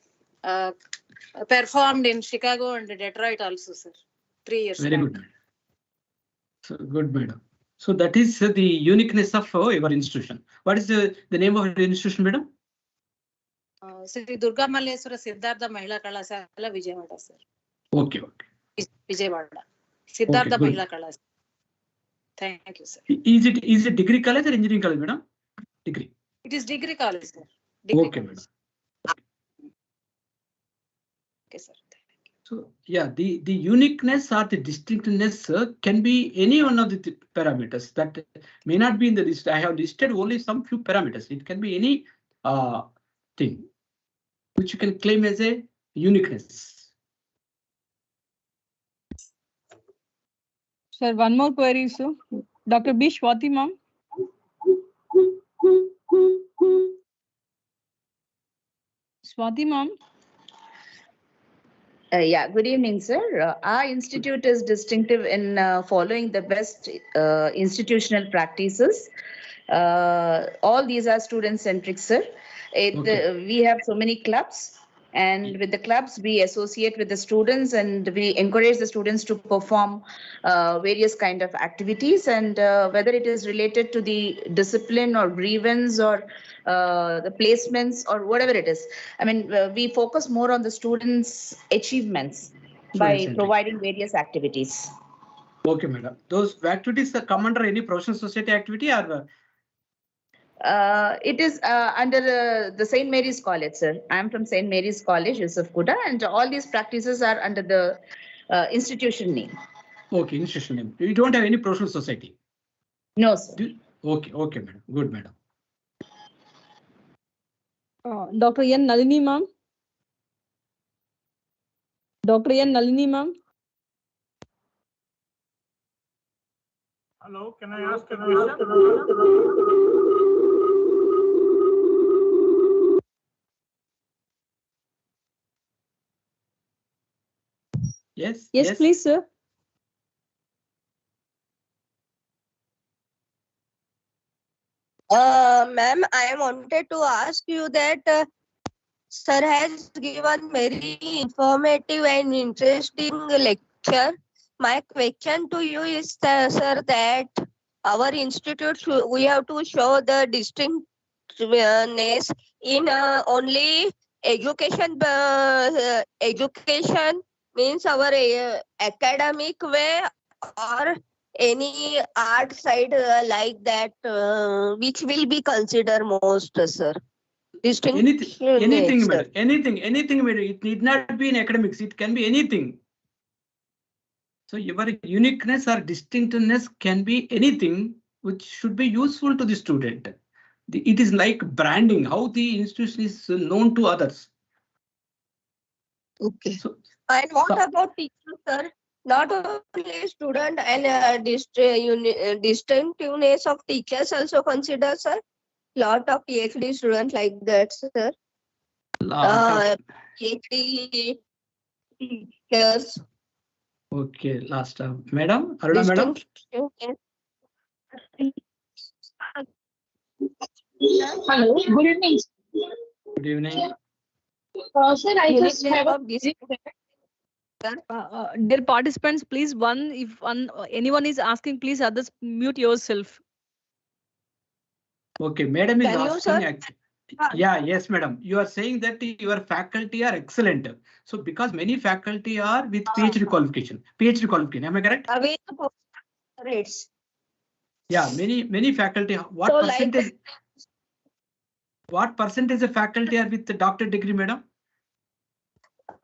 performed in Chicago and Detroit also, sir, 3 years Very back. good. So good, madam. So that is the uniqueness of your institution. What is the name of your institution, madam? Sri Durga Malleswara Siddhartha Mahila Kalasala Vijayawada, sir. Okay. Vijayawada. Siddhartha Mahila Kalasala. Thank you, sir. Is it degree college or engineering college, madam? Degree. It is degree college, sir. Okay, madam. Okay, sir. So yeah, the uniqueness or the distinctiveness can be any one of the parameters that may not be in the list. I have listed only some few parameters. It can be any thing which you can claim as a uniqueness. Sir, one more query, sir. Dr. B. Swati, ma'am. Swati, ma'am. Yeah, good evening, sir. Our institute is distinctive in following the best institutional practices. All these are student-centric, sir. We have so many clubs, and with the clubs, we associate with the students and we encourage the students to perform various kind of activities, and whether it is related to the discipline or grievance or the placements or whatever it is. I mean, we focus more on the students' achievements by providing various activities. Okay, madam. Those activities come under any professional society activity or? It is under the St. Mary's College, sir. I am from St. Mary's College, Yusuf Kuda, and all these practices are under the institution name. Okay, institution name. You don't have any professional society? No, sir. Okay, madam. Good, madam. Dr. N. Nalini, ma'am. Dr. N. Nalini, ma'am. Hello, can I ask a question? Yes. Yes, please, sir. Ma'am, I wanted to ask you that Sir has given very informative and interesting lecture. My question to you is, sir, that our institute, we have to show the distinctness in only education. Education means our academic way, or any art side like that, which will be considered most, sir. Anything, madam. Anything, madam. It need not be in academics. It can be anything. So your uniqueness or distinctiveness can be anything which should be useful to the student. It is like branding, how the institution is known to others. Okay. So, and what about teachers, sir? Not only student and distinctiveness of teachers also consider, sir. Lot of PhD students like that, sir. PhD teachers. Okay, last time, madam, Aruna, madam. Hello, good evening. Good evening. Sir, I just have a dear participants, please, if anyone is asking, please others mute yourself. Okay, madam is Can you, asking. sir? Yeah, yes, madam. You are saying that your faculty are excellent. So because many faculty are with PhD qualification. Am I correct? Rates. Yeah, many faculty. What So percentage? What percentage of faculty are with the doctorate degree, madam?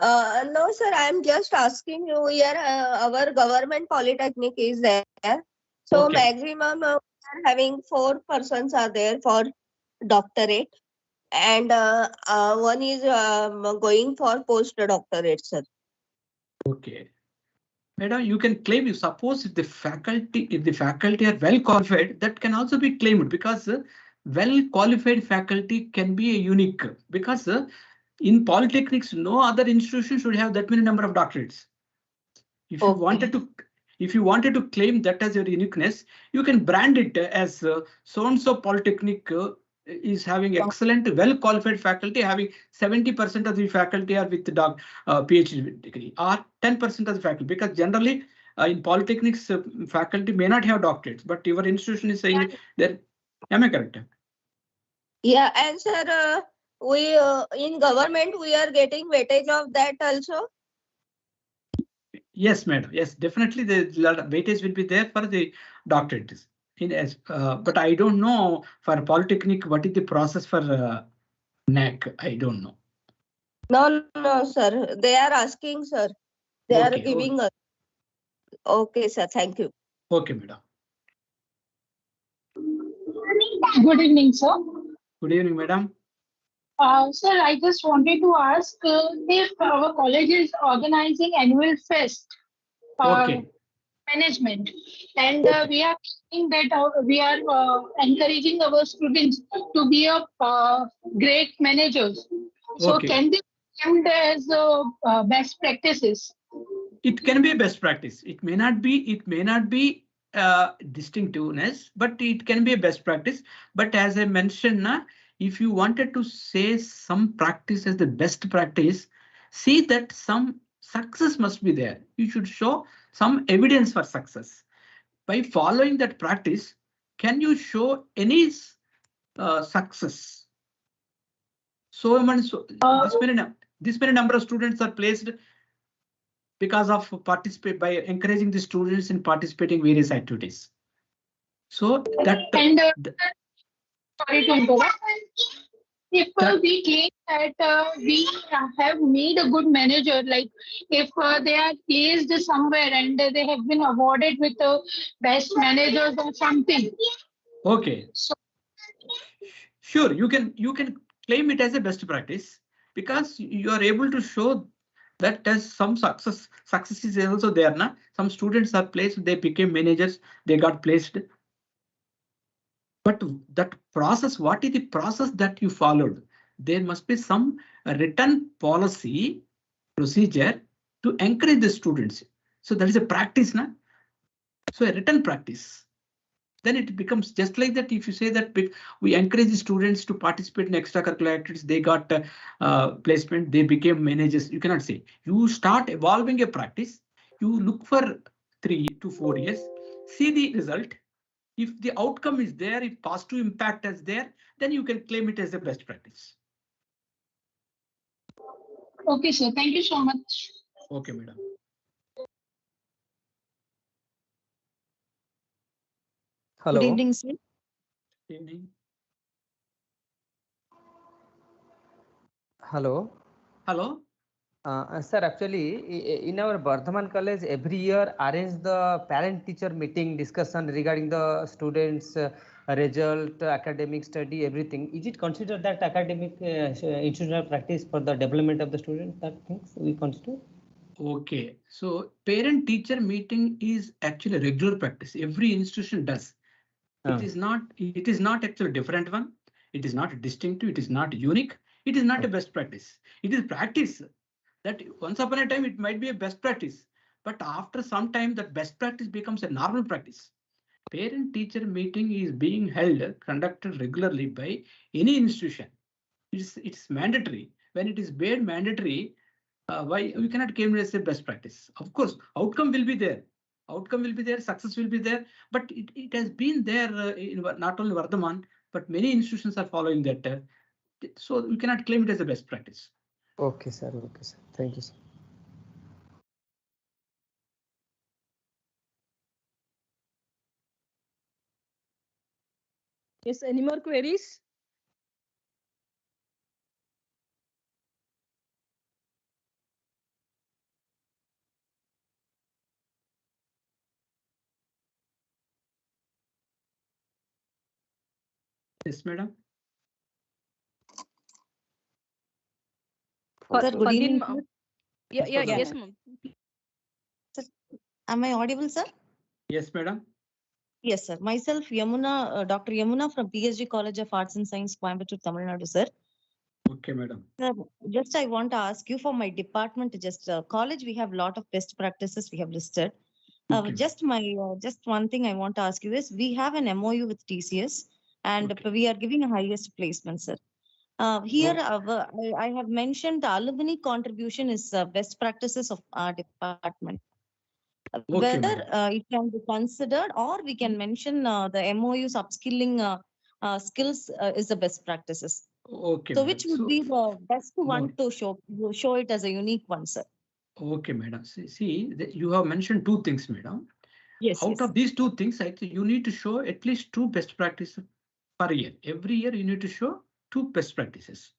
No, sir. I'm just asking you here. Our government polytechnic is there. So Okay. maximum we are having 4 persons are there for doctorate, and one is going for postdoctorate, sir. Okay. Madam, you can claim, you suppose if the faculty are well qualified, that can also be claimed, because well qualified faculty can be a unique, because in polytechnics no other institution should have that many number of doctorates. If you wanted to claim that as your uniqueness, you can brand it as so and so polytechnic is having excellent well qualified faculty, having 70% of the faculty are with the PhD degree, or 10% of the faculty, because generally in polytechnics faculty may not have doctorates, but your institution is saying that. Am I correct? Yeah, and sir, we in government we are getting weightage of that also. Yes, madam. Yes, definitely the weightage will be there for the doctorates. But I don't know for polytechnic what is the process for NAAC. I don't know. No, sir. They are asking, sir. They are giving us. Okay, sir. Thank you. Okay, madam. Good evening, sir. Good evening, madam. Sir, I just wanted to ask if our college is organizing annual fest management, and we are saying that we are encouraging our students to be great managers. So can they be named as best practices? It can be a best practice. It may not be distinctiveness, but it can be a best practice. But as I mentioned, if you wanted to say some practice as the best practice, see that some success must be there. You should show some evidence for success. By following that practice, can you show any success? This many number of students are placed because of by encouraging the students in participating various activities. So that. Sorry to interrupt. If we claim that we have made a good manager, like if they are placed somewhere and they have been awarded with the best managers or something. Okay. So, sure, you can claim it as a best practice, because you are able to show that as some success is also there. Some students are placed, they became managers, they got placed. But that process, what is the process that you followed? There must be some written policy procedure to encourage the students. So that is a practice, So a written practice. then it becomes just like that. If you say that we encourage the students to participate in extracurricular activities, they got placement, they became managers. You cannot say. You start evolving a practice. You look for 3 to 4 years, see the result. If the outcome is there, if positive impact is there, then you can claim it as a best practice. Okay, sir. Thank you so much. Okay, madam. Hello. Good evening, sir. Good evening. Hello. Hello. Sir, actually, in our Vardhaman college, every year arrange the parent-teacher meeting discussion regarding the students' result, academic study, everything. Is it considered that academic institutional practice for the development of the student? That things we consider? Okay, so parent-teacher meeting is actually a regular practice. Every institution does. It is not actually a different one. It is not distinctive. It is not unique. It is not a best practice. It is practice that once upon a time it might be a best practice, but after some time that best practice becomes a normal practice. Parent-teacher meeting is being held, conducted regularly by any institution. It's mandatory. When it is made mandatory, why we cannot claim it as a best practice? Of course, outcome will be there. Outcome will be there, success will be there, but it has been there in not only Vardhaman, but many institutions are following that. So we cannot claim it as a best practice. Okay, sir. Okay, sir. Thank you, sir. Yes, any more queries? Yes, madam. Sir, good evening, sir. Yes, ma'am. Am I audible, sir? Yes, madam. Yes, sir. Myself, Yamuna, Dr. Yamuna from PSG College of Arts and Science, Coimbatore, Tamil Nadu, sir. Okay, madam. Sir, just I want to ask you for my department, just college, we have a lot of best practices we have listed. Okay. Just one thing I want to ask you is, we have an MOU with TCS and Okay. we are giving a highest placement, sir. Here, I have mentioned the alumni contribution is best practices of our department. Okay, Whether madam. it can be considered, or we can mention the MOU's upskilling skills is the best practices. Okay, So madam. which would be the best one to show it as a unique one, sir? Okay, madam. See, you have mentioned 2 things, madam. Yes. Out of these 2 things, I think you need to show at least 2 best practices per year. Every year you need to show 2 best practices.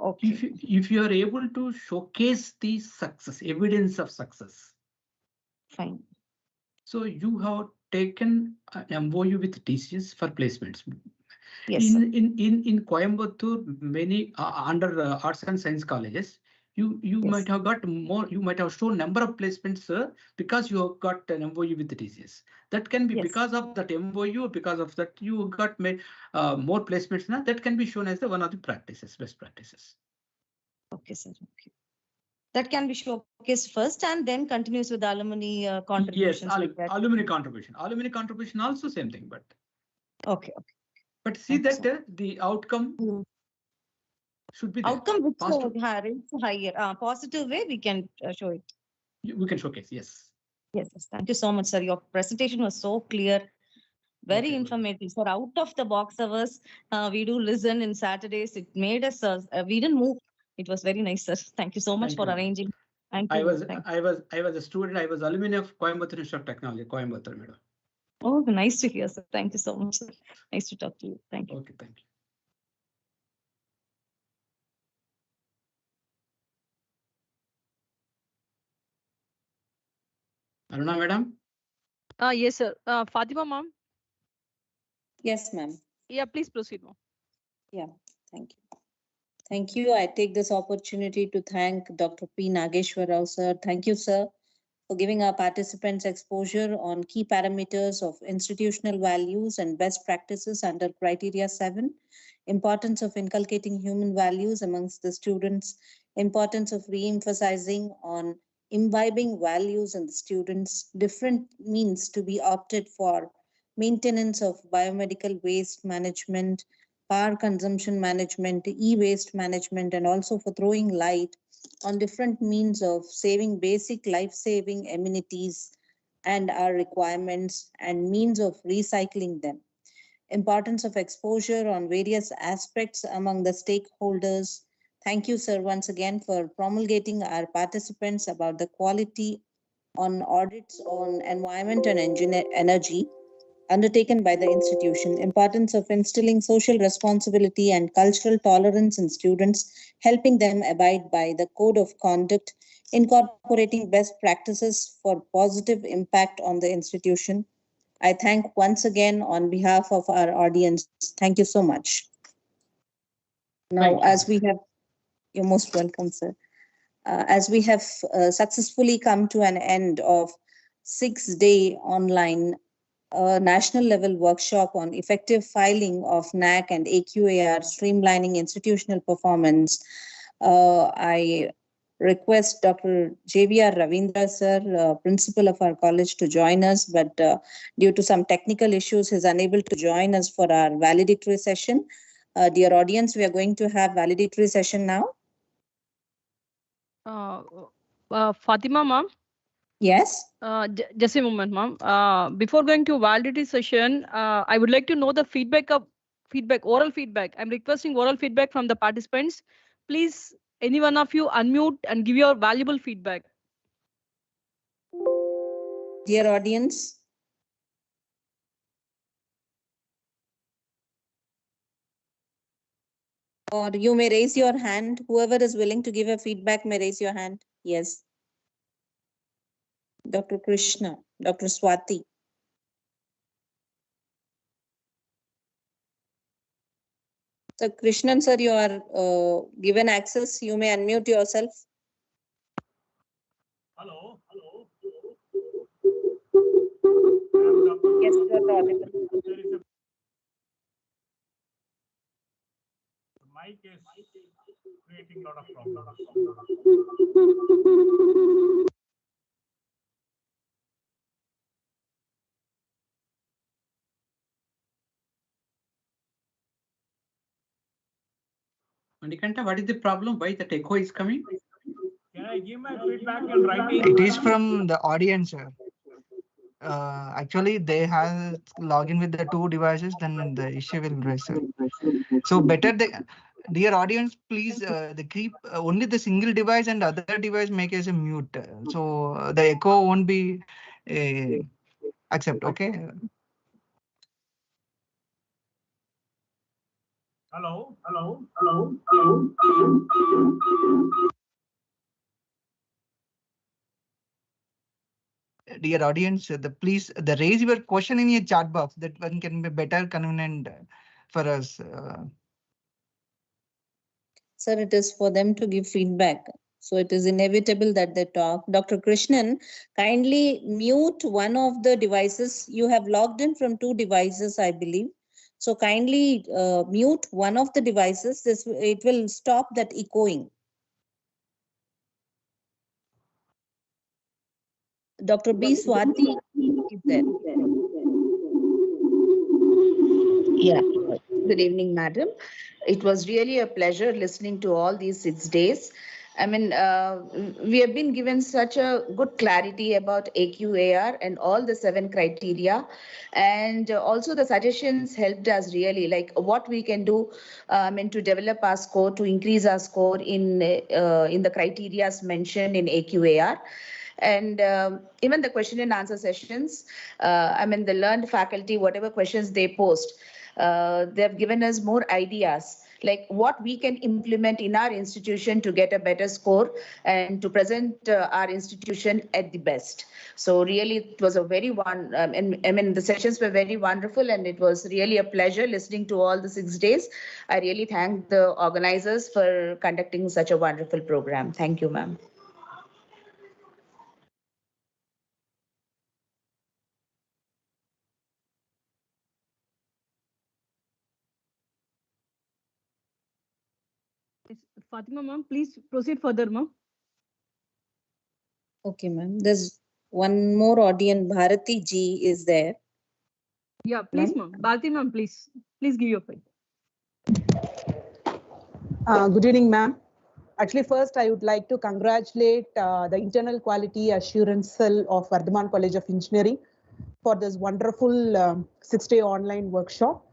Okay. If you are able to showcase the success, evidence of success. Fine. So you have taken an MOU with TCS for placements. Yes, in Coimbatore, many under arts and science colleges, you might have got more. You might have shown number of placements, because you have got an MOU with the TCS. That can be because of that MOU, because of that you got more placements. Now that can be shown as one of the practices, best practices. Okay, sir. Okay. That can be showcased first and then continues with the alumni contributions. Yes, like that. alumni contribution. Alumni contribution also same thing, but. Okay. But see that the outcome should be there. Outcome which Positive. higher, positive way we can show it. We can showcase, yes. Yes. Thank you so much, sir. Your presentation was so clear, very informative, sir. Out of the box hours, we do listen in Saturdays. It made us, we didn't move. It was very nice, sir. Thank you so much for arranging. Thank you. I was a student. I was alumni of Coimbatore Institute of Technology, Coimbatore, madam. Oh, nice to hear, sir. Thank you so much, sir. Nice to talk to you. Thank you. Okay, thank you. Aruna, madam. Yes, sir. Fatima, ma'am. Yes, ma'am. Yeah, please proceed, ma'am. Yeah, thank you. Thank you. I take this opportunity to thank Dr. P. Nageshwar Rao, sir. Thank you, sir, for giving our participants exposure on key parameters of institutional values and best practices under criteria 7, importance of inculcating human values amongst the students, importance of re-emphasizing on imbibing values in the students, different means to be opted for maintenance of biomedical waste management, power consumption management, e-waste management, and also for throwing light on different means of saving basic life-saving amenities and our requirements and means of recycling them. Importance of exposure on various aspects among the stakeholders. Thank you, sir, once again for promulgating our participants about the quality on audits on environment and energy undertaken by the institution. Importance of instilling social responsibility and cultural tolerance in students, helping them abide by the code of conduct, incorporating best practices for positive impact on the institution. I thank once again on behalf of our audience. Thank you so much. Now, as we have, you're most welcome, sir. As we have successfully come to an end of 6-day online national level workshop on effective filing of NAAC and AQAR streamlining institutional performance, I request Dr. JVR Ravindra sir, principal of our college, to join us, but due to some technical issues, he is unable to join us for our valedictory session. Dear audience, we are going to have valedictory session now. Fatima ma'am. Yes. Just a moment, ma'am. Before going to validity session, I would like to know the oral feedback. I'm requesting oral feedback from the participants. Please, any one of you unmute and give your valuable feedback. Dear audience. Or you may raise your hand. Whoever is willing to give a feedback may raise your hand. Yes. Dr. Krishna, Dr. Swati. So Krishnan sir, you are given access. You may unmute yourself. Hello. Hello. Yes, you are audible. The mic is creating a lot of problems. Manikanta, what is the problem? Why that echo is coming? Can I give my feedback in writing? It is from the audience, sir. Actually, they have login with the 2 devices, then the issue will rise, sir. So better dear audience, please they keep only the single device and other device make as a mute. So the echo won't be accept. Okay. Hello. Hello. Hello. Hello. Dear audience, please raise your question in your chat box. That one can be better convenient for us. Sir, it is for them to give feedback. So it is inevitable that they talk. Dr. Krishnan, kindly mute one of the devices. You have logged in from 2 devices, I believe. So kindly mute one of the devices. It will stop that echoing. Dr. B. Swati is there. Yeah. Good evening, madam. It was really a pleasure listening to all these 6 days. I mean, we have been given such a good clarity about AQAR and all the 7 criteria. And also the suggestions helped us really, like what we can do to develop our score, to increase our score in the criteria mentioned in AQAR. And even the question and answer sessions, the learned faculty, whatever questions they post, they have given us more ideas, like what we can implement in our institution to get a better score and to present our institution at the best. So really, it was a very the sessions were very wonderful, and it was really a pleasure listening to all the 6 days. I really thank the organizers for conducting such a wonderful program. Thank you, ma'am. Fatima ma'am, please proceed further, ma'am. Okay, ma'am. There's one more audience. Bharati ji is there. Yeah, please, ma'am. Bharti, ma'am, please give your point. Good evening, ma'am. Actually, first, I would like to congratulate the Internal Quality Assurance Cell of Vardhaman College of Engineering for this wonderful 6-day online workshop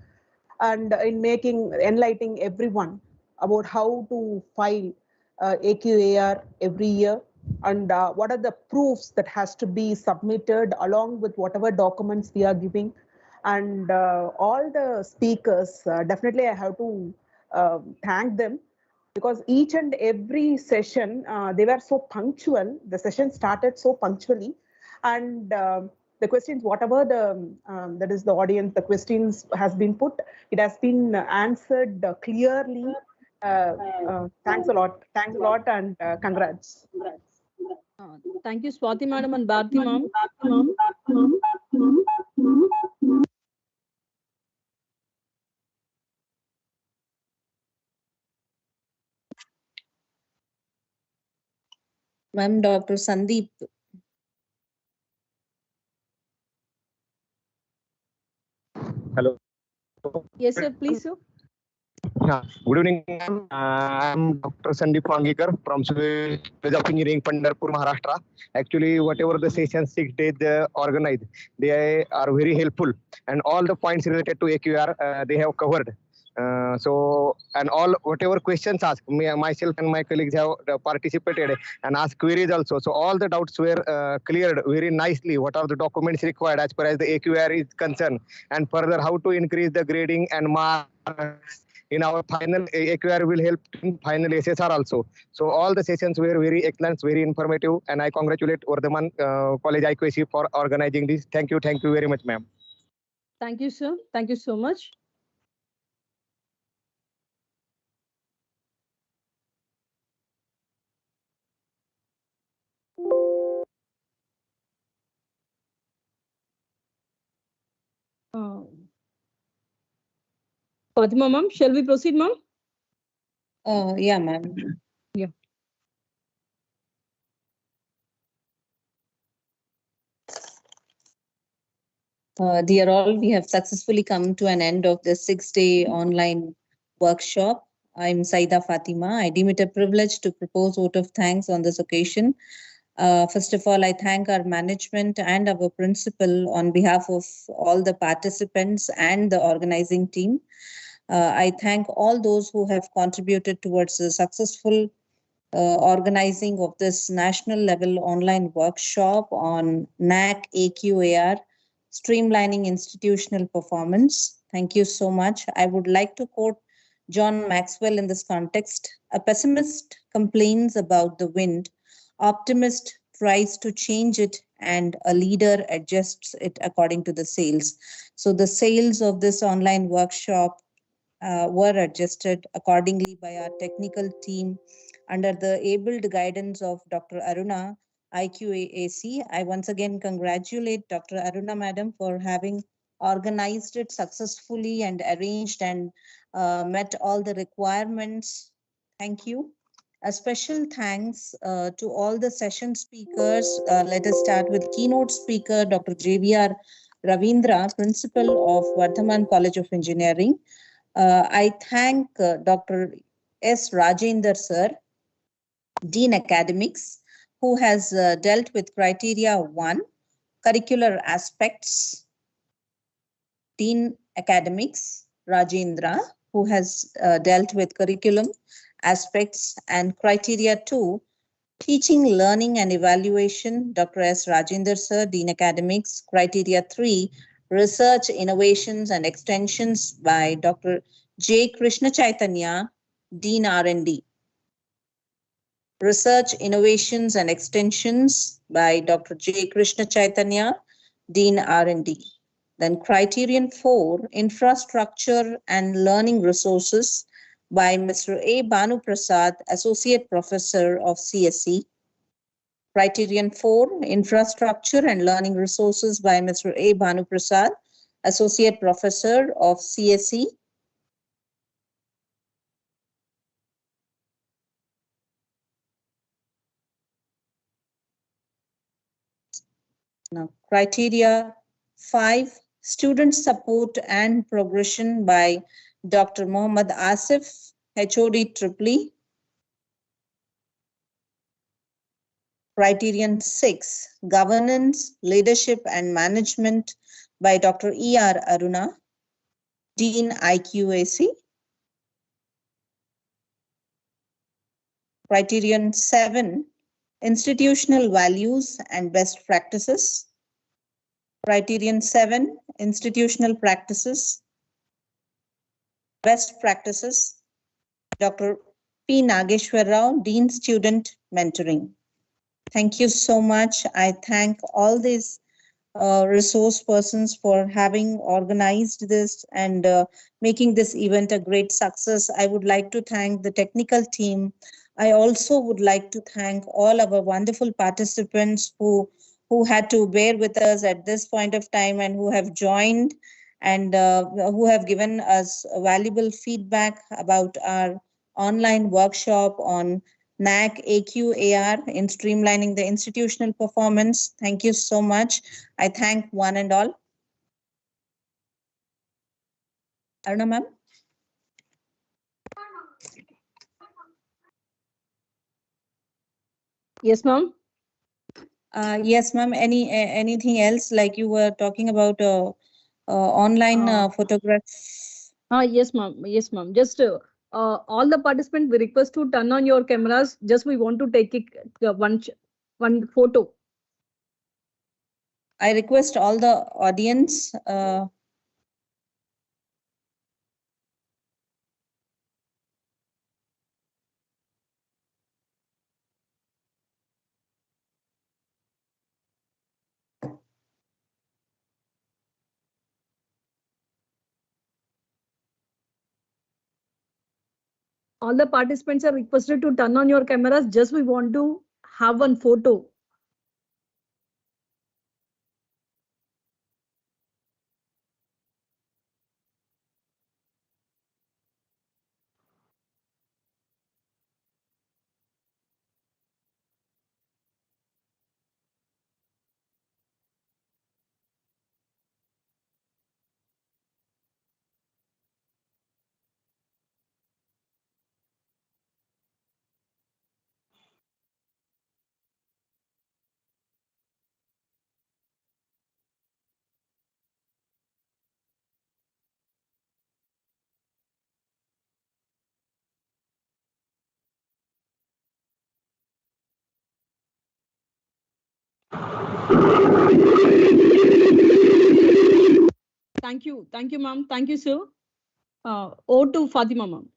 and in enlightening everyone about how to file AQAR every year and what are the proofs that has to be submitted along with whatever documents we are giving. And all the speakers, definitely I have to thank them, because each and every session, they were so punctual. The session started so punctually, and the questions, whatever that is the audience, the questions has been put, it has been answered clearly. Thanks a lot, and congrats. Thank you, Swati madam and Bharti ma'am. Ma'am, Dr. Sandeep. Hello. Yes, sir. Please, sir. Yeah. Good evening, ma'am. I'm Dr. Sandeep Wangekar from College of Engineering, Pandharpur, Maharashtra. Actually, whatever the sessions 6 days organized, they are very helpful, and all the points related to AQR they have covered. And all whatever questions asked, myself and my colleagues have participated and asked queries also. So all the doubts were cleared very nicely. What are the documents required as far as the AQR is concerned, and further how to increase the grading and marks in our final AQR will help in final SSR also. So all the sessions were very excellent, very informative, and I congratulate Vardhaman College IQAC for organizing this. Thank you very much, ma'am. Thank you, sir. Thank you so much. Fatima ma'am, shall we proceed, ma'am? Yeah, ma'am. Yeah. Dear all, we have successfully come to an end of the 6-day online workshop. I'm Saida Fatima. I deem it a privilege to propose vote of thanks on this occasion. First of all, I thank our management and our principal on behalf of all the participants and the organizing team. I thank all those who have contributed towards the successful organizing of this national level online workshop on NAAC AQAR, Streamlining Institutional Performance. Thank you so much. I would like to quote John Maxwell in this context. A pessimist complains about the wind, optimist tries to change it, and a leader adjusts it according to the sails. So the sails of this online workshop were adjusted accordingly by our technical team under the abled guidance of Dr. Aruna, IQAC. I once again congratulate Dr. Aruna madam for having organized it successfully and arranged and met all the requirements. Thank you. A special thanks to all the session speakers. Let us start with keynote speaker, Dr. JVR Ravindra, Principal of Vardhaman College of Engineering. I thank Dr. S. Rajender sir, Dean Academics, who has dealt with criteria 1, curricular aspects. Dean Academics, Rajendra, who has dealt with curriculum aspects, and criteria 2, teaching, learning and evaluation, Dr. S. Rajender sir, Dean Academics. Criteria 3, research, innovations and extensions by Dr. J. Krishna Chaitanya, Dean R&D. Research, innovations and extensions by Dr. J. Krishna Chaitanya, Dean R&D. Then criterion 4, infrastructure and learning resources by Mr. A. Banu Prasad, Associate Professor of CSE. Criterion 4, infrastructure and learning resources by Mr. A. Banu Prasad, Associate Professor of CSE. Now, criteria 5, Student Support and Progression by Dr. Mohammad Asif, HOD Tripoli. Criterion 6, Governance, Leadership and Management by Dr. E.R. Aruna, Dean IQAC. Criterion 7, Institutional Values and Best Practices. Criterion 7, Institutional Practices, Best Practices, Dr. P. Nageshwar Rao, Dean Student Mentoring. Thank you so much. I thank all these resource persons for having organized this and making this event a great success. I would like to thank the technical team. I also would like to thank all our wonderful participants who had to bear with us at this point of time and who have joined and who have given us valuable feedback about our online workshop on NAAC AQAR in streamlining the institutional performance. Thank you so much. I thank one and all. Aruna ma'am. Yes, ma'am. Yes, ma'am. Anything else, like you were talking about online photograph? Yes, ma'am. Yes, ma'am. Just all the participants, we request to turn on your cameras. Just we want to take one photo. I request all the audience. All the participants are requested to turn on your cameras. Just we want to have one photo. Thank you, ma'am. Thank you, sir. Over to Fatima, ma'am.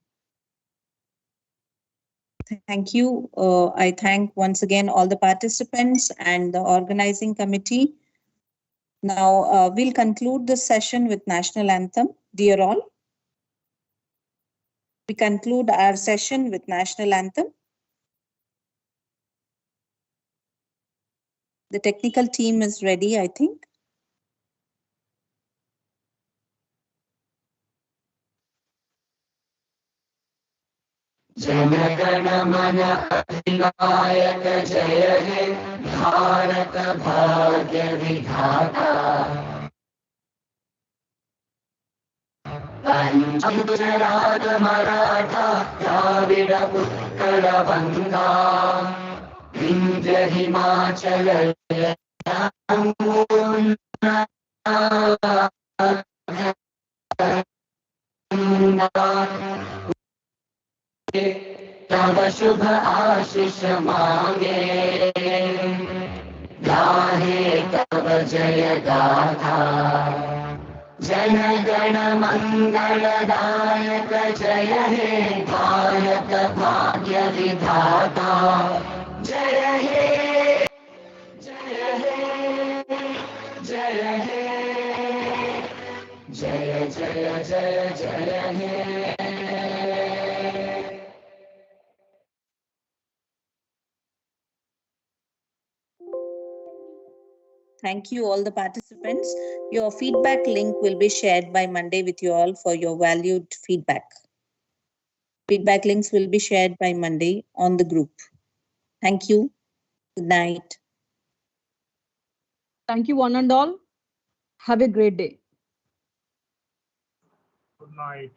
Thank you. I thank once again all the participants and the organizing committee. Now we'll conclude this session with National Anthem. Dear all, we conclude our session with National Anthem. The technical team is ready, I think. जनगण मन अधिनायक जय हे भारत भाग्य विधाता पंचगुजरात मराठा द्राविड उत्कल बंगा विंध्य हिमाचल तब शुभ आशीष मांगे गाहे तब जय गाथा जन गण मंगलदायक जय हे भारत भाग्य विधाता जय हे जय हे जय हे जय जय जय जय हे Thank you, all the participants. Your feedback link will be shared by Monday with you all for your valued feedback. Feedback links will be shared by Monday on the group. Thank you. Good night. Thank you, one and all. Have a great day. Good night.